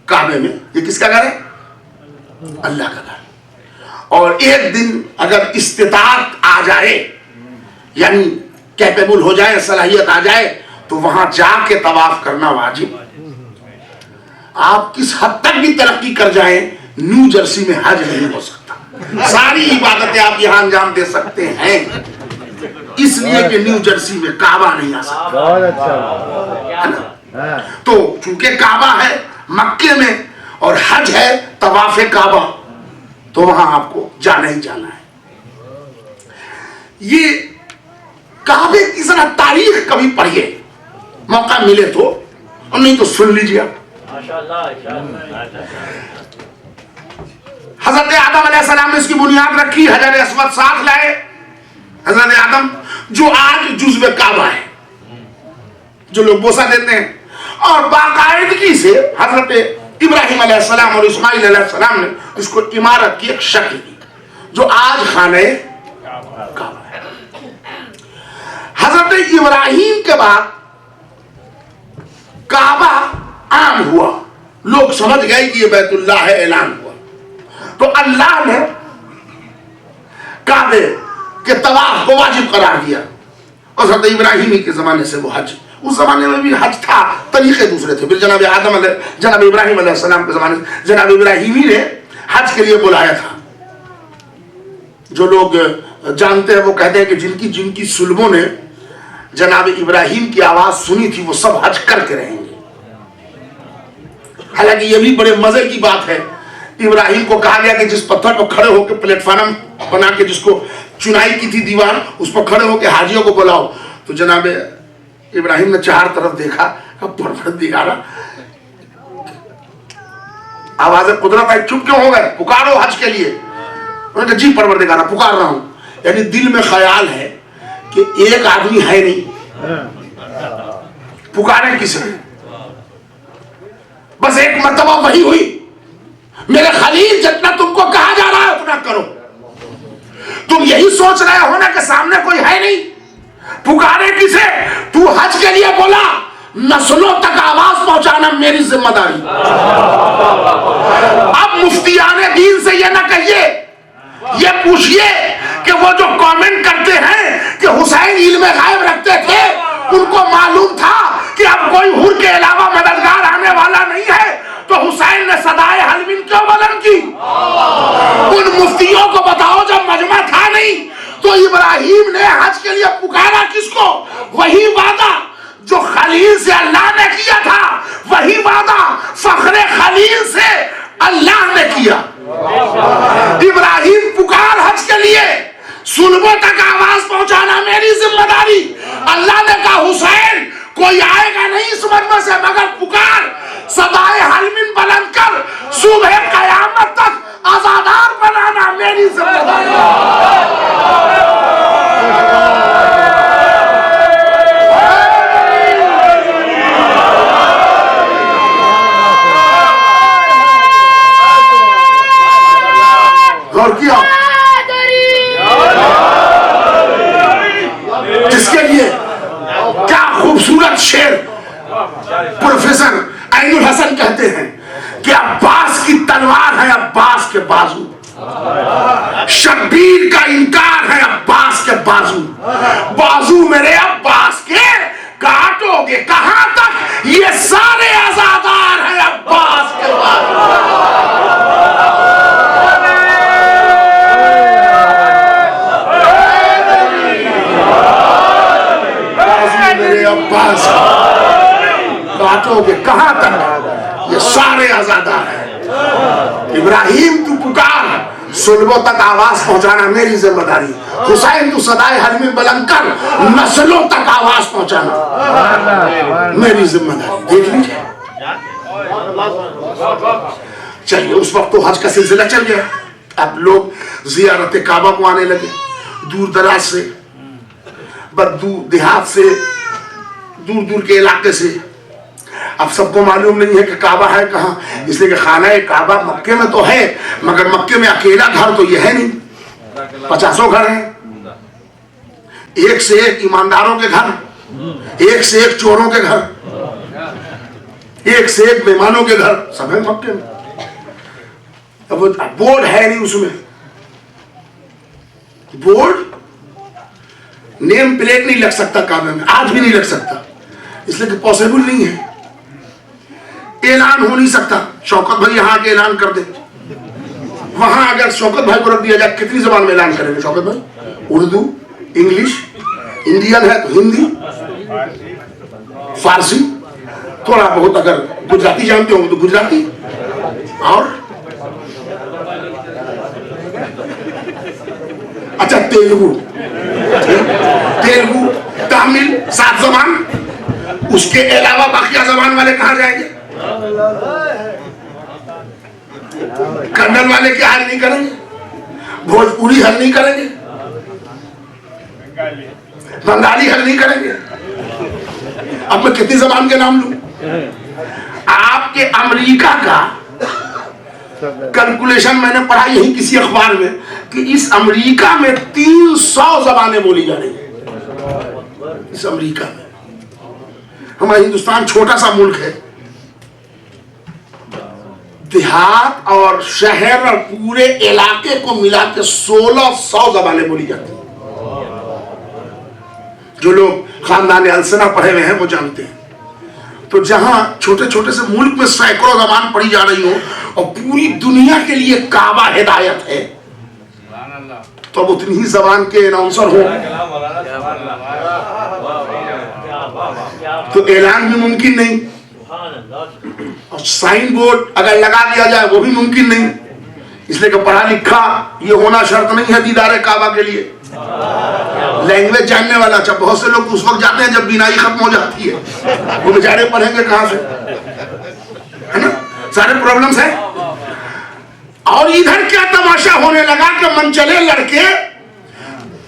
काबे में। ये किसका घर है? अल्लाह का घर। और एक दिन अगर इस्तिताअत आ जाए, यानी कैपेबल हो जाए, सलाहियत आ जाए, तो वहां जाके तवाफ करना वाजिब। आप किस हद तक भी तरक्की कर जाएं, न्यू जर्सी में हज नहीं हो सकता। सारी इबादतें आप यहां अंजाम दे सकते हैं, इसलिए कि न्यू जर्सी में काबा नहीं आ सकता। बहुत अच्छा। तो चूंकि काबा है मक्के में और हज है तवाफे काबा, तो वहां आपको जाना ही जाना है। ये काबे की जरा तारीख कभी पढ़िए, मौका मिले तो, और नहीं तो सुन लीजिए आप। हजरत आदम अलैहिस्सलाम ने इसकी बुनियाद रखी, हजर अस्वद साथ लाए। हजरत आदम जो आज जुज़्व काबा है, जो लोग बोसा देते हैं, और बाकायदगी से हजरत इब्राहिम अलैहिस्सलाम और इस्माइल अलैहिस्सलाम ने इसको इमारत की एक शक्ल दी, जो आज खाने काबा है। हजरत इब्राहिम के बाद काबा आम हुआ, लोग समझ गए कि ये बैतुल्लाह है, ऐलान हुआ। तो अल्लाह ने काबे के तवाफ को वाजिब करार दिया। और हज़रत इब्राहिम के जमाने से वो हज, उस जमाने में भी हज था, तरीके दूसरे थे। फिर जनाब इब्राहिम अलैहिस्सलाम के जमाने में जनाब इब्राहिमी ने हज के लिए बुलाया था। जो लोग जानते हैं वो कहते हैं कि जिनकी जिनकी सुलभों ने जनाब इब्राहिम की आवाज सुनी थी, वो सब हज करके रहेंगे। हालांकि ये भी बड़े मजे की बात है, इब्राहिम को कहा गया कि जिस पत्थर पर खड़े होकर प्लेटफार्म बना के जिसको चुनाई की थी दीवार, उस पर खड़े होकर हाजियों को बुलाओ। तो जनाब इब्राहिम ने चार तरफ देखा, परवरदिगारा, आवाज़ कुदरत आई, चुप क्यों हो गए, पुकारो हज के लिए। उन्होंने कहा जी परवरदिगारा पुकार रहा हूं। यानी दिल में ख्याल है कि एक आदमी है नहीं, पुकारे किसे, बस एक मर्तबा वही हुई, मेरे खलील जितना तुमको कहा जा रहा है उतना करो। तुम यही सोच रहे हो ना कि सामने कोई है नहीं, पुकारे किसे? तू हज के लिए बोला, नस्लों तक आवाज पहुंचाना मेरी जिम्मेदारी। अब मुफ्तियाने दीन से ये ना कहिए, ये पूछिए कि वो जो कमेंट करते हैं कि हुसैन इल्मे गायब रखते थे, उनको मालूम था कि अब कोई हुर के अलावा मददगार आने वाला नहीं है, तो हुसैन ने सदाए हलमिन क्यों बुलंद की? उन मुफ्तियों को बताओ जब मजमा था नहीं तो इब्राहिम ने हज के लिए पुकारा किसको? वही वादा जो खलील से अल्लाह ने किया था, वही वादा फखरे खलील से अल्लाह ने किया। इब्राहिम पुकार हज के लिए, सुल्बों तक आवाज पहुंचाना मेरी जिम्मेदारी। अल्लाह ने कहा हुसैन कोई आएगा नहीं इस मजमे से मगर पुकार, सदाए हलमिन बुलंद कर, सुबह कयामत तक आजादार बनाना मेरी जिम्मेदारी। गौर किया जिसके लिए क्या खूबसूरत शेर प्रोफेसर ऐनुल हसन कहते हैं कि अब्बास की तलवार है अब्बास के बाजू, शब्बीर का इनकार है अब्बास के बाजू, बाजू मेरे अब्बास के काटोगे कहां तक, ये सारे आजादार हैं अब्बास के बाजू। मेरे अब्बास काटोगे कहां तक, ये सारे आजादार हैं। इब्राहिम तू पुकार, सुल्बों तक आवाज पहुंचाना मेरी जिम्मेदारी। हुसैन तू सदाए हलमिन बुलंद कर, नस्लों तक आवाज पहुंचाना मेरी जिम्मेदारी। देख लीजिए, चलिए उस वक्त तो हज का सिलसिला चल गया, अब लोग जियारत काबा को आने लगे, दूर दराज से, बद्दू देहात से, दूर दूर के इलाके से। अब सबको मालूम नहीं है कि काबा है कहाँ, इसलिए कि खाना काबा मक्के में तो है, मगर मक्के में अकेला घर तो ये है नहीं, 50 घर हैं, एक से एक ईमानदारों के घर, एक से एक चोरों के घर, एक से एक बेईमानों के घर, सब है मक्के में। अब बोर्ड है नहीं उसमें, बोर्ड नेम प्लेट नहीं लग सकता काबे में, आज भी नहीं लग सकता, इसलिए कि पॉसिबल नहीं है, ऐलान हो नहीं सकता। शौकत भाई यहाँ के ऐलान कर दे, वहां अगर शौकत भाई को रख दिया जाए, कितनी जबान में ऐलान करेंगे शौकत भाई? उर्दू, इंग्लिश, इंडियन है तो हिंदी, फारसी, थोड़ा बहुत अगर गुजराती जानते होंगे तो गुजराती, और अच्छा तेलुगु, तेलुगु, तमिल, 7 जबान। उसके अलावा बाकी जबान वाले कहां जाएंगे? कन्नड़ वाले क्या हल नहीं करेंगे, भोजपुरी हल नहीं करेंगे, बंगाली हल नहीं करेंगे। अब मैं कितनी जबान के नाम लूं? आपके अमेरिका का कैलकुलेशन मैंने पढ़ा यही किसी अखबार में कि इस अमेरिका में 300 जबानें बोली जा रही है। इस अमेरिका में, हमारा हिंदुस्तान छोटा सा मुल्क है, देहात और शहर और पूरे इलाके को मिला के 1600 जबानें बोली जाती हैं। जो लोग खानदान अलसना पढ़े हुए हैं वो जानते हैं। तो जहां छोटे छोटे से मुल्क में सैकड़ों जबान पढ़ी जा रही हो और पूरी दुनिया के लिए काबा हिदायत है, तो अब उतनी ही जबान के अनाउंसर हो तो ऐलान भी मुमकिन नहीं, और साइन बोर्ड अगर लगा दिया जाए वो भी मुमकिन नहीं, इसलिए कि पढ़ा लिखा ये होना शर्त नहीं है दीदारे काबा के लिए। लैंग्वेज जानने वाला, जब बहुत से लोग उस वक्त जाते हैं जब बीनाई खत्म हो जाती है, वो बेचारे पढ़ेंगे कहां से, है ना, सारे प्रॉब्लम्स हैं। और इधर क्या तमाशा होने लगा कि मनचले लड़के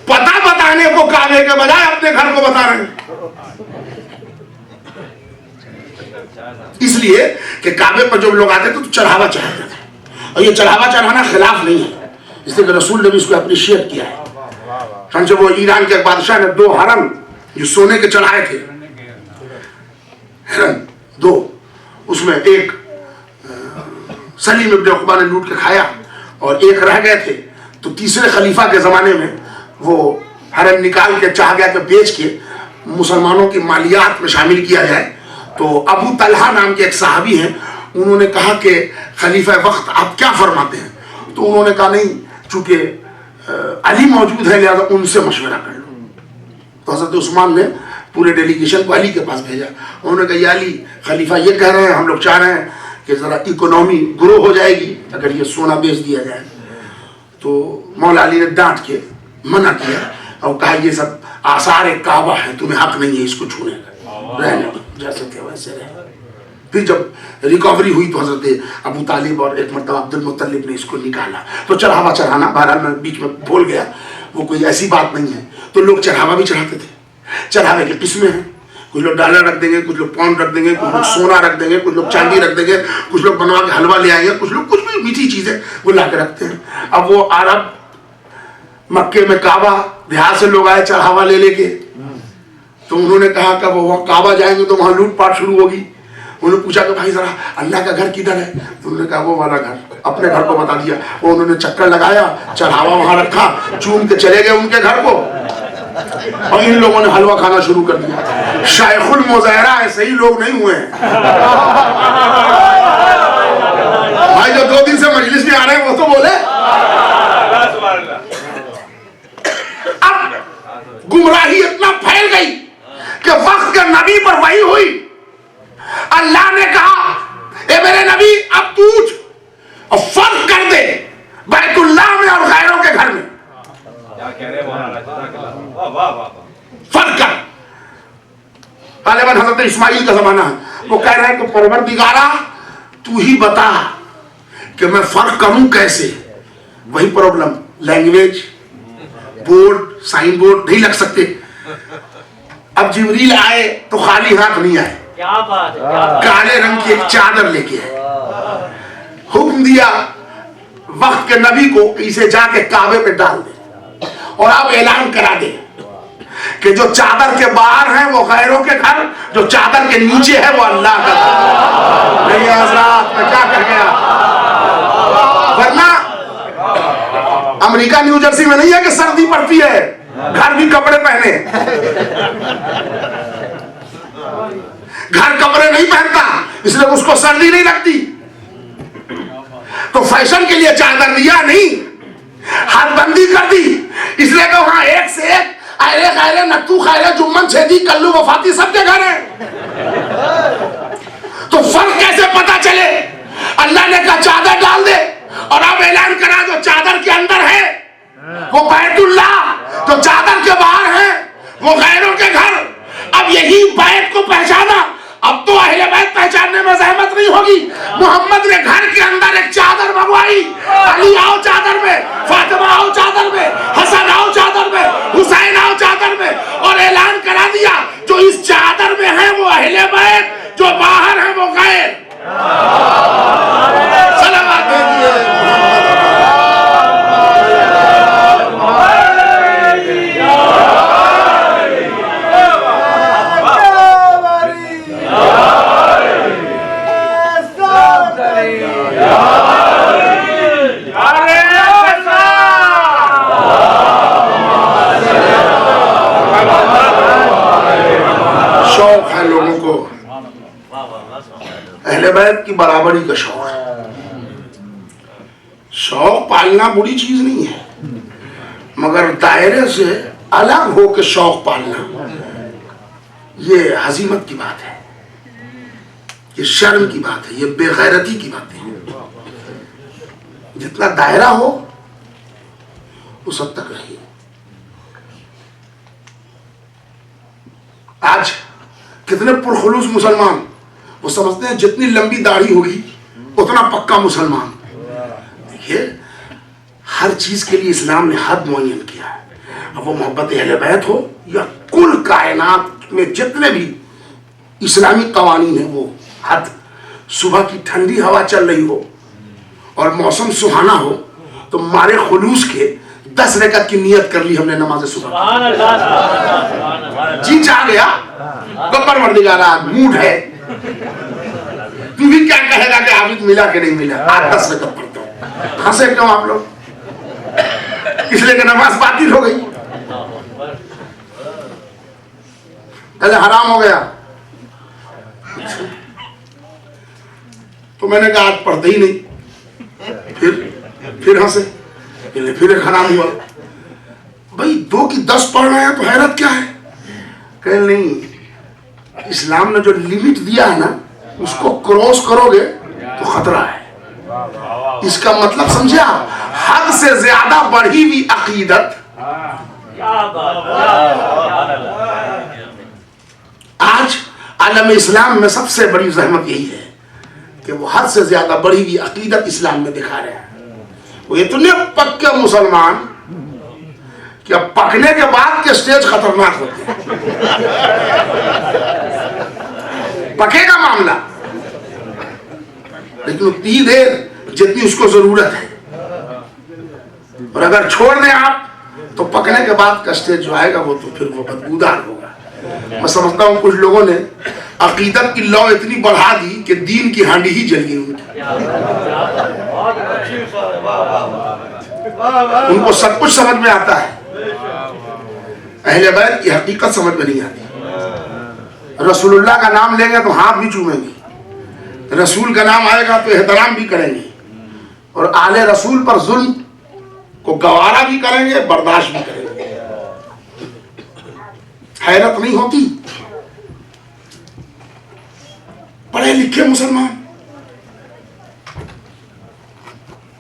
पता बताने को काबे के बजाय अपने घर को बता रहे हैं, इसलिए कि काबे पर जब लोग आते थे तो चढ़ावा चढ़ाते थे, और ये चढ़ावा चढ़ाना खिलाफ नहीं है, इसलिए कि रसूल ने भी इसको अप्रिशिएट किया है। समझो वो ईरान के बादशाह ने 2 हरम जो सोने के चढ़ाए थे, हिरन 2, उसमें एक सलीम इब्न उक़बा ने लूट के खाया और एक रह गए थे। तो तीसरे खलीफा के ज़माने में वो हरम निकाल के चाह गया कि बेच के मुसलमानों की मालियात में शामिल किया जाए। तो अबू तलहा नाम के एक सहाबी हैं, उन्होंने कहा कि खलीफा वक्त आप क्या फरमाते हैं? तो उन्होंने कहा नहीं, चूंकि अली मौजूद है लिहाजा उनसे मशवरा कर लो। तो हज़रत उस्मान ने पूरे डेलीगेशन को अली के पास भेजा। उन्होंने कहा या अली, खलीफा ये कह रहे हैं, हम लोग चाह रहे हैं कि ज़रा इकोनॉमी ग्रो हो जाएगी अगर ये सोना बेच दिया जाए। तो मौला अली ने डांट के मना किया और कहा ये सब आसार एक काबा है, तुम्हें हक नहीं है इसको छूने का, रहने दो, जैसे थे वैसे रहे। फिर जब रिकवरी हुई तो हजरत अबू तालिब और एक मरतबा अब्दुल मुत्तलिब ने इसको निकाला। तो चढ़ावा चढ़ाना, बहरहाल मैं बीच में बोल गया, वो कोई ऐसी बात नहीं है। तो लोग चढ़ावा भी चढ़ाते थे। चढ़ावे की किस्में हैं, कुछ लोग डॉलर रख देंगे, कुछ लोग पाउंड रख देंगे, कुछ लोग सोना रख देंगे, कुछ लोग चांदी रख देंगे, कुछ लोग बनवा के हलवा ले आएंगे, कुछ लोग कुछ भी मीठी चीजें वो ला के रखते हैं। अब वो अरब मक्के में काबा, बिहार से लोग आए चढ़ावा ले लेके, तो उन्होंने कहा कि वो वहाँ काबा जाएंगे तो वहाँ लूटपाट शुरू होगी। उन्होंने पूछा कि भाई जरा अल्लाह का घर किधर है? तो उन्होंने कहा वो वाला घर, अपने घर को बता दिया। वो उन्होंने चक्कर लगाया, चढ़ावा वहाँ रखा, चूम के चले गए उनके घर को और इन लोगों ने हलवा खाना शुरू कर दिया। शायखुल मुज़ाहरा ऐसे ही लोग नहीं हुए हैं भाई, जो 2 दिन से मजलिस में आ रहे हैं वो तो बोले। अब गुमराही इतना फैल गई कि वक्त के नबी पर वही हुई। अल्लाह ने कहा ए मेरे नबी अब तू उठ और फर्क कर दे बैतुल्लाह में और गैरों के घर में। क्या कह रहे हैं? फर्क कर। गालिबन हजरत इस्माइल का जमाना है, वो कह रहा है कि परवरदिगारा तू ही बता कि मैं फर्क करूं कैसे। वही problem, language, board, sign board नहीं लग सकते। अब जिब्रील आए तो खाली हाथ नहीं आए, क्या बात है? काले रंग की एक चादर लेके आए। हुक्म दिया वक्त के नबी को इसे जाके काबे पे डाल दे और आप ऐलान करा दे कि जो चादर के बाहर है वो गैरों के घर, जो चादर के नीचे है वो अल्लाह का घर। नहीं हज़रात, मैं क्या कह गया? वरना अमेरिका न्यू जर्सी में नहीं है कि सर्दी पड़ती है, घर भी कपड़े पहने, घर कपड़े नहीं पहनता इसलिए उसको सर्दी नहीं लगती। तो फैशन के लिए चादर दिया नहीं, हदबंदी कर दी इसलिए कि वहां एक से एक आयरे खैरे नत्तू खैरे जुम्मन छेदी कल्लू वफाती सबके घर है। तो फर्क कैसे पता चले? अल्लाह ने कहा चादर डाल दे और अब ऐलान करा जो चादर के अंदर है वो बैतुल्लाह, जो चादर के बाहर है वो गैरों के घर। अब यही बैत को पहचाना, अब तो अहले बैत पहचानने में जहमत नहीं होगी। मोहम्मद ने घर के अंदर एक चादर मंगवाई, अली आओ चादर में, फातिमा आओ चादर में, हसन आओ चादर में, हुसैन आओ चादर में, और ऐलान करा दिया जो इस चादर में है वो अहले बैत, जो बाहर है वो गैर। सलावत दीजिए। शौक है लोगों को, अहले बैत की बराबरी का शौक है। शौक पालना बुरी चीज नहीं है, मगर दायरे से अलग होकर शौक पालना ये हजीमत की बात है, ये शर्म की बात है, ये बेगैरती की बात है। जितना दायरा हो उस हद तक रहिए। आज कितने पुरखुलूस मुसलमान, वो समझते हैं जितनी लंबी दाढ़ी होगी उतना पक्का मुसलमान। देखिए हर चीज के लिए इस्लाम ने हद मुअय्यन किया है। अब वो मोहब्बत अहले बैत हो या कुल कायनात में जितने भी इस्लामी कवानीन है वो हद। सुबह की ठंडी हवा चल रही हो और मौसम सुहाना हो तो मारे खुलूस के 10 रकअत की नियत कर ली हमने नमाज सुबह। सुभान अल्लाह, सुभान अल्लाह। जी चाह गया, गब्बर वर्दिगारा मूड है, तू भी क्या कहेगा कि आबिद मिला कि नहीं मिला, आज 10 रकअत पढ़ता हूं। हंसे क्यों आप लोग? इसलिए कि नमाज बातिल हो गई, कहते हराम हो गया। तो मैंने कहा आज पढ़ते ही नहीं, फिर हंसे, फिर एक हराम हुआ। भाई 2 की 10 पढ़ रहे हैं तो हैरत क्या है? कह नहीं, इस्लाम ने जो लिमिट दिया है ना उसको क्रॉस करोगे तो खतरा है। इसका मतलब समझे आप, हद से ज्यादा बढ़ी हुई अकीदत। आज आलम इस्लाम में सबसे बड़ी जहमत यही है कि वो हद से ज्यादा बढ़ी हुई अकीदत इस्लाम में दिखा रहे हैं। वो इतने पक्के मुसलमान कि अब पकने के बाद के स्टेज खतरनाक होते हैं। पकेगा मामला, लेकिन उतनी ही देर जितनी उसको जरूरत है, और अगर छोड़ दें आप तो पकने के बाद का स्टेज जो आएगा वो तो फिर वो बदबूदार होगा। मैं समझता हूँ कुछ लोगों ने अकीदत की लौ इतनी बढ़ा दी कि दीन की हांडी ही जल गई उनकी। उनको सब कुछ समझ में आता है, अहले बैत की हकीकत समझ में नहीं आती। रसूलुल्लाह का नाम लेंगे तो हाथ भी चूमेंगे, रसूल का नाम आएगा तो एहतराम भी करेंगे, और आले रसूल पर जुल्म को गवारा भी करेंगे, बर्दाश्त भी करेंगे। हैरत नहीं होती? पढ़े लिखे मुसलमान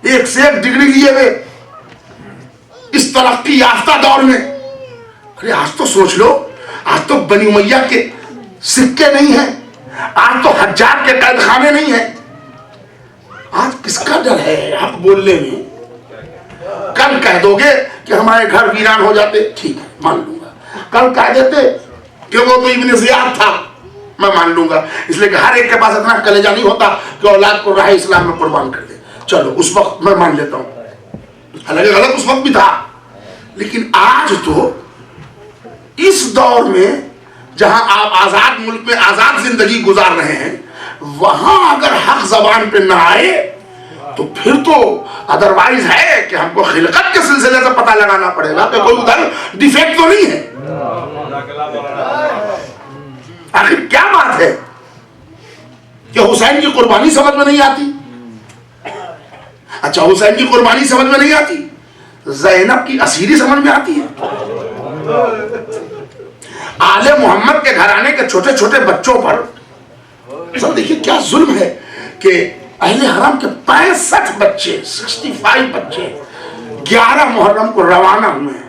एक से एक डिग्री लिए हुए इस तरक्की याफ्ता दौर में। अरे आज तो सोच लो, आज तो बनी उमैया के सिक्के नहीं है, आज तो हज्जाज के कैद खाने नहीं है। आज किसका डर है हक बोलने में? कल कह दोगे कि हमारे घर वीरान हो जाते, ठीक है मान लूंगा। कल कह देते कि वो तो इब्ने ज़ियाद था, मैं मान लूंगा। इसलिए कि हर एक के पास इतना कलेजा नहीं होता कि औलाद को राह इस्लाम में कुर्बान कर दे। चलो उस वक्त मैं मान लेता हूं, हालांकि गलत उस वक्त भी था, लेकिन आज तो इस दौर में जहां आप आजाद मुल्क में आजाद जिंदगी गुजार रहे हैं, वहां अगर हक जबान पे ना आए तो फिर तो अदरवाइज है कि हमको खिलकत के सिलसिले से पता लगाना पड़ेगा कि कोई उधर डिफेक्ट तो नहीं है। आखिर क्या बात है कि हुसैन की कुर्बानी समझ में नहीं आती? अच्छा, हुसैन की कुर्बानी समझ में नहीं आती, ज़ैनब की असीरी समझ में आती है। आले मोहम्मद के घराने के छोटे छोटे बच्चों पर सब देखिए क्या जुल्म है कि अहले हराम के 65 बच्चे, 65 बच्चे 11 मुहर्रम को रवाना हुए हैं,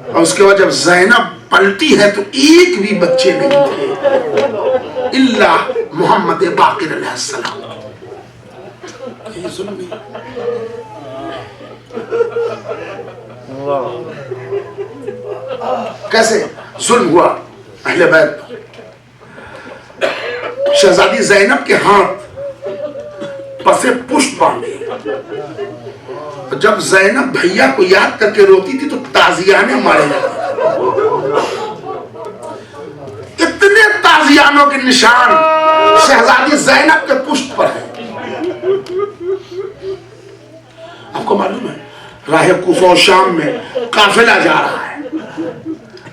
और उसके बाद जब ज़ैनब पलटी है तो एक भी बच्चे नहीं थे इल्ला मोहम्मद बाकिर अलैहिस्सलाम। ये जुल्म नहीं। कैसे जुल्म हुआ अहले बैत पर? शहजादी ज़ैनब के हाथ पर से पुष्प बांधे, जब ज़ैनब भैया को याद करके रोती थी तो ताजियाने मारे जाते। इतने ताजियानों के निशान शहजादी ज़ैनब के पुष्प पर है। आपको मालूम है राह कूफा और शाम में काफिला जा रहा है,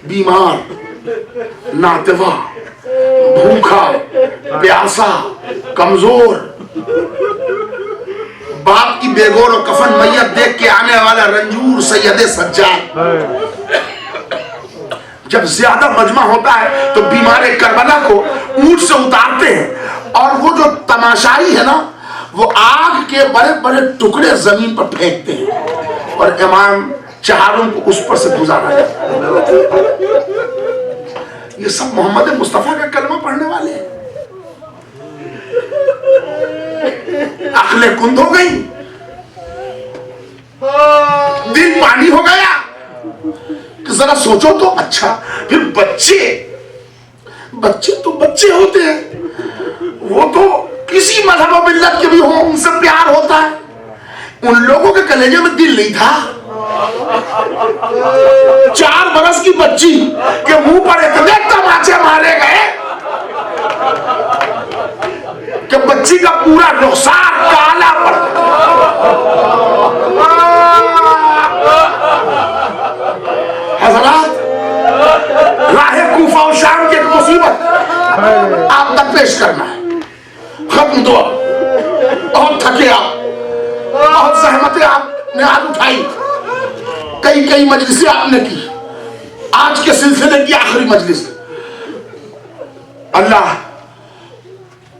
बीमार, नातवा, भूखा, प्यासा, कमजोर, बाप की बेगोर और कफन मैयत देख के आने वाला रंजूर सैयदे सज्जाद। जब ज्यादा मजमा होता है तो बीमार करबला को ऊंट से उतारते हैं, और वो जो तमाशाई है ना, वो आग के बड़े बड़े टुकड़े जमीन पर फेंकते हैं और इमाम चारों को उस पर से गुजारा जाता है। ये सब मोहम्मद मुस्तफा का कलमा पढ़ने वाले हैं। अक्लें कुंद हो गई, दिल पानी हो गया कि जरा सोचो तो। अच्छा, फिर बच्चे तो बच्चे होते हैं, वो तो किसी मजहब और मिल्लत के भी हो, उनसे प्यार होता है। उन लोगों के कलेजे में दिल नहीं था। 4 बरस की बच्ची के मुंह पर इतने तमाचे मारे गए कि बच्ची का पूरा रुखसार काला पड़ गया। हज़रात, राहे कूफा और शाम की एक मुसीबत आप तक पेश करना है। खत्म दुआ। बहुत थके आप, बहुत सहमतें आपने आज उठाई, कई मजलिसें आपने की। आज के सिलसिले की आखिरी मजलिस। अल्लाह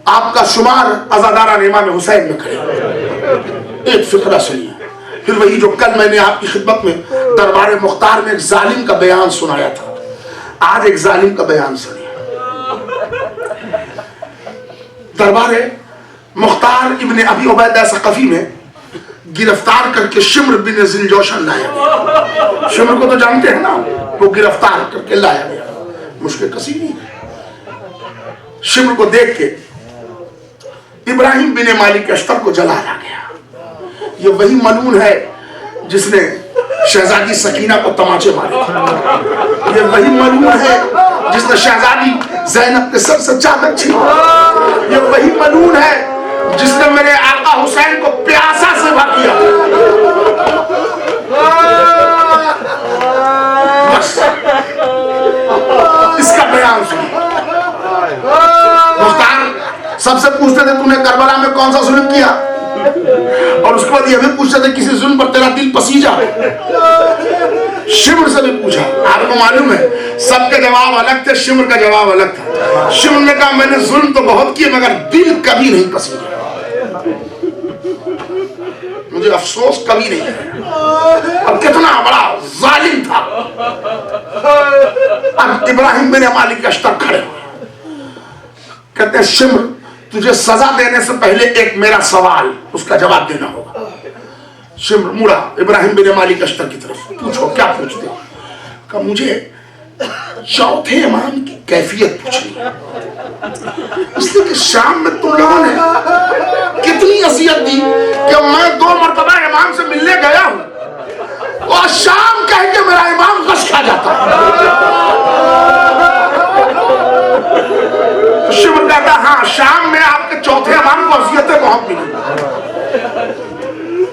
आपका शुमार अज़ादारा इमाम हुसैन में करे। एक फिक्रा सुनिए, फिर वही जो कल मैंने आपकी खिदमत में दरबार मुख्तार में एक जालिम का बयान सुनाया था, आज एक जालिम का बयान सुनिए। दरबार मुख्तार इब्ने अबी उबैदा सक़फ़ी में गिरफ्तार करके शिम्र बिन ज़िलजौशन लाया गया। शिम्र को तो जानते हैं ना, वो गिरफ्तार करके लाया गया, मुश्किल कसी नहीं है। शिम्र को देख के इब्राहिम बिन मालिक अश्तर को जलाया गया। ये वही मलून है जिसने शहजादी सकीना को तमाचे मारे। ये वही मलून है जिसने शहजादी ज़ैनब के सर से चादर छीनी। ये वही मलून है जिसने मेरे आका हुसैन को प्यासा सेवा किया। बस इसका बयान सुनिए। मुख्तार सबसे पूछते थे तूने करबला में कौन सा जुल्म किया, और उसके बाद ये भी पूछते थे किसी जुल्म पर तेरा दिल पसीजा। शिम्र से भी पूछा, आपको मालूम है सबके जवाब अलग थे, शिम्र का जवाब अलग था। शिम्र ने कहा मैंने जुल्म तो बहुत किए मगर दिल कभी नहीं पसीजा, मुझे अफसोस कभी नहीं है। अब कितना बड़ा जालिम था। अब इब्राहिम बिन मालिक अश्तर खड़े हुए, कहते हैं शिम्र तुझे सजा देने से पहले एक मेरा सवाल, उसका जवाब देना होगा। शिम्र मुड़ा इब्राहिम बिन मालिक अश्तर की तरफ, पूछो क्या पूछते हो? कहा मुझे चौथे इमाम की कैफियत पूछनी है, इसलिए कि शाम में तुम लोगों ने कितनी असियत दी कि मैं 2 मरतबा इमाम से मिलने गया हूं और शाम कह के मेरा इमाम गश खा जाता है। शिम्र कहता हाँ, शाम में आपके चौथे इमाम को असियतें बहुत मिली।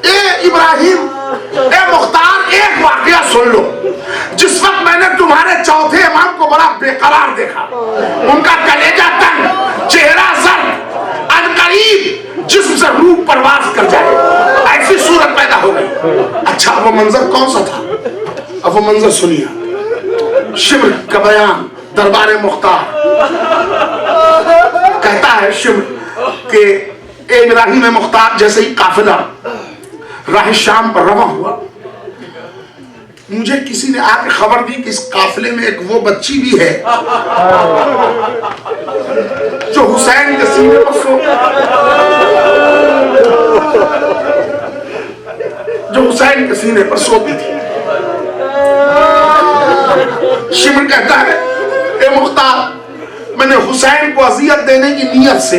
ए इब्राहिम, ए मुख्तार, एक वाकया सुन लो। जिस वक्त मैंने तुम्हारे चौथे इमाम को बड़ा बेकरार देखा, उनका कलेजा तंग, चेहरा जर्द, अनकरीब जिस्म से रूह परवास कर जाए, ऐसी सूरत पैदा हो गई। अच्छा, वो मंजर कौन सा था? अब वो मंजर सुनिए। शिम्र का बयान दरबार मुख्तार। कहता है शिम्र के इब्राहिम मुख्तार जैसे ही काफिला राह शाम पर रवा हुआ, मुझे किसी ने आके खबर दी कि इस काफिले में एक वो बच्ची भी है जो हुसैन के सीने पर सोती थी। शिम्र कहता है ए मुख्तार, मैंने हुसैन को अजियत देने की नीयत से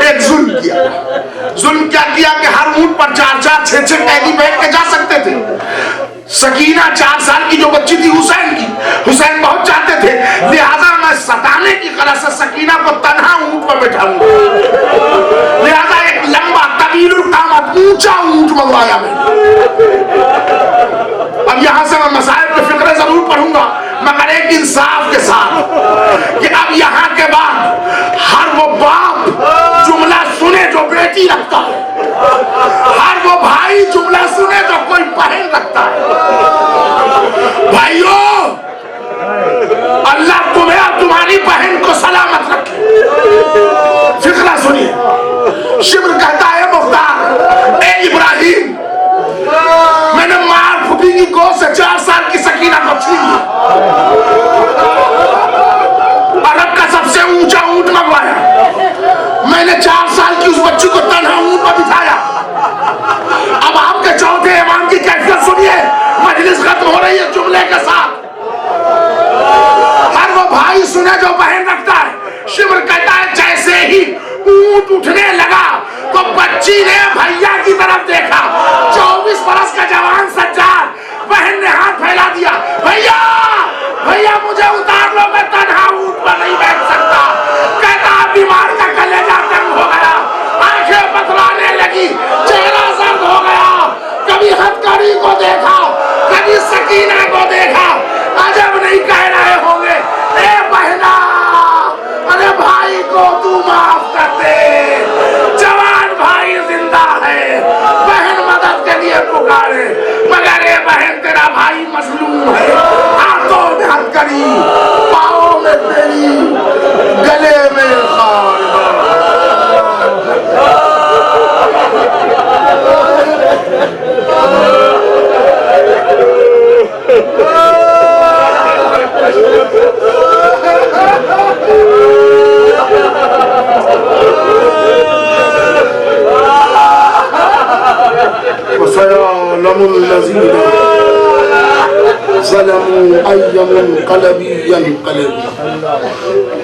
एक जुल्म किया। जुल्म क्या किया कि हर ऊंट पर 4-4, 6-6 कैदी बैठ के जा सकते थे। सकीना 4 साल की जो बच्ची थी हुसैन की, हुसैन बहुत चाहते थे, लिहाजा मैं सताने की गरज से सकीना को तन्हा ऊंट पर बैठाऊंगा। लिहाजा एक लंबा तवीलुल कामत ऊंचा ऊंट मंगवाया मैंने। अब यहां से मैं मसाइल के फिक्रे जरूर पढ़ूंगा, मगर एक इंसाफ के साथ कि अब यहाँ के बाद हर वो बाप जुमला सुने जो बेटी रखता है, हर वो भाई जुमला सुने जो कोई बहन रखता है। भाइयों, अल्लाह तुम्हें और तुम्हारी बहन को सलामत रखे। फिक्रा सुनिए। शिम्र कहता है मुख्तार, ए इब्राहिम, मैंने मार फुटी की गोद से 4 साल की सकीना को छीन लिया, अरब का सबसे ऊंचा ऊंट मंगवाया, मैंने 4 साल की उस बच्ची को तन्हा ऊंट पर बिठाया। अब आपके चौथे इमाम की कैफियत सुनिए। मजलिस खत्म हो रही है जुमले के साथ, हर वो भाई सुने जो बहन रखता है। शिम्र कहता है जैसे ही ऊंट उठने लगा तो बच्ची बच्ची ने भैया की तरफ देखा, 24 बरस का जवान सज्जाद, बहन ने हाथ फैला दिया, भैया भैया मुझे उतार लो, मैं तन्हा ऊंट पर नहीं बैठ सकता। कहता बीमार का कलेजा तंग हो गया, आंखें बतलाने लगी, चेहरा सर्द हो गया। कभी हथकड़ी को देखा, कभी सकीना को देखा, अजब नहीं कह रहे होंगे, ए बहना, अरे भाई को तू माफ कर दे, जवान भाई जिंदा है, बहन मदद के लिए पुकारे, मगर ये बहन तेरा भाई मजलूम है। हाथों में हथकड़ी, पाँव में तेरी, गले में खार।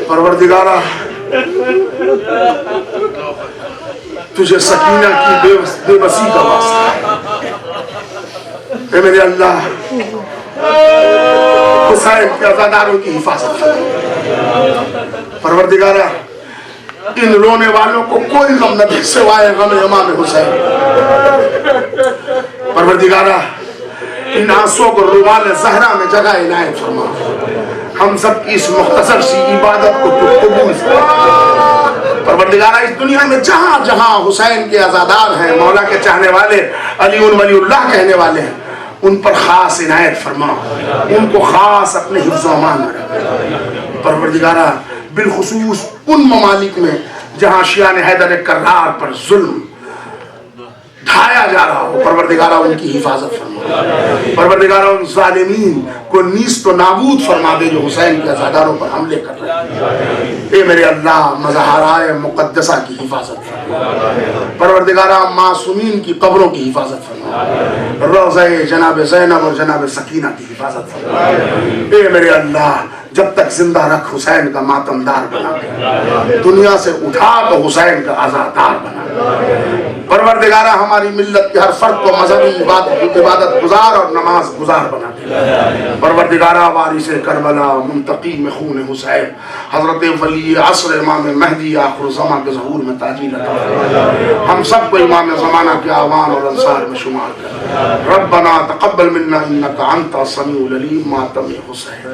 परवरदिगारा, तुझे सकीना की बेबसी का वास्ता है मेरे अल्लाह, हुसैन के अज़ादारों की हिफाजत कर। परवरदिगारा, इन रोने वालों को कोई गम न दे सिवाय गम इमाम हुसैन। परवरदिगारा, इन आंसुओं को रुमाल ज़हरा में जगह इनायत फरमा। हम सब की इस मुख्तसर सी इबादत को तू कबूल फरमा। परवरदिगारा, इस दुनिया में जहां जहां हुसैन के अज़ादार हैं, मौला के चाहने वाले, अलीउल वलीउल्लाह कहने वाले हैं, उन पर खास इनायत फरमा, उनको खास अपने हिफ्ज़ व अमान में रख। परवरदिगारा, बिलखुसूस उन ममालिक में जहां शियान हैदर कर्रार पर जुल्म ढाया जा रहा हो, परवरदिगारा उनकी हिफाजत फरमा। परवरदिगारा, उन जालिमीन को नीस्त व नाबूद फरमा दे जो हुसैन के अज़ादारों पर हमले कर रहे हैं। ए मेरे अल्लाह, मज़ाहराए मुक़द्दसा की हिफाजत फरमा। परवरदिगारा, मासूमीन की कब्रों की हिफाजत फरमा। रोज़े जनाब ज़ैनब और जनाब सकीना की हिफाजत फरमा। ए मेरे अल्लाह, जब तक जिंदा रख हुसैन का मातमदार बना दे, दुनिया से उठा तो हुसैन का आज़ादार बना। परवरदिगारा, हमारी मिल्लत के हर फर्द को मजहबी इबादत गुजार और नमाज गुजार बना दे। परवरदिगारा, वारिसे करबला, मुंतकी में खून हुसैन, हजरत वली असर इमाम महदी आखिर ज़मा के ज़हूर में ताजील अता फरमा। हम सबको इमाम ज़माना के आवान और अंसार में शुमार कर। रब्बना तक़ब्बल मिन्ना इन्नका अंता समीउल अलीम, मातम हुसैन।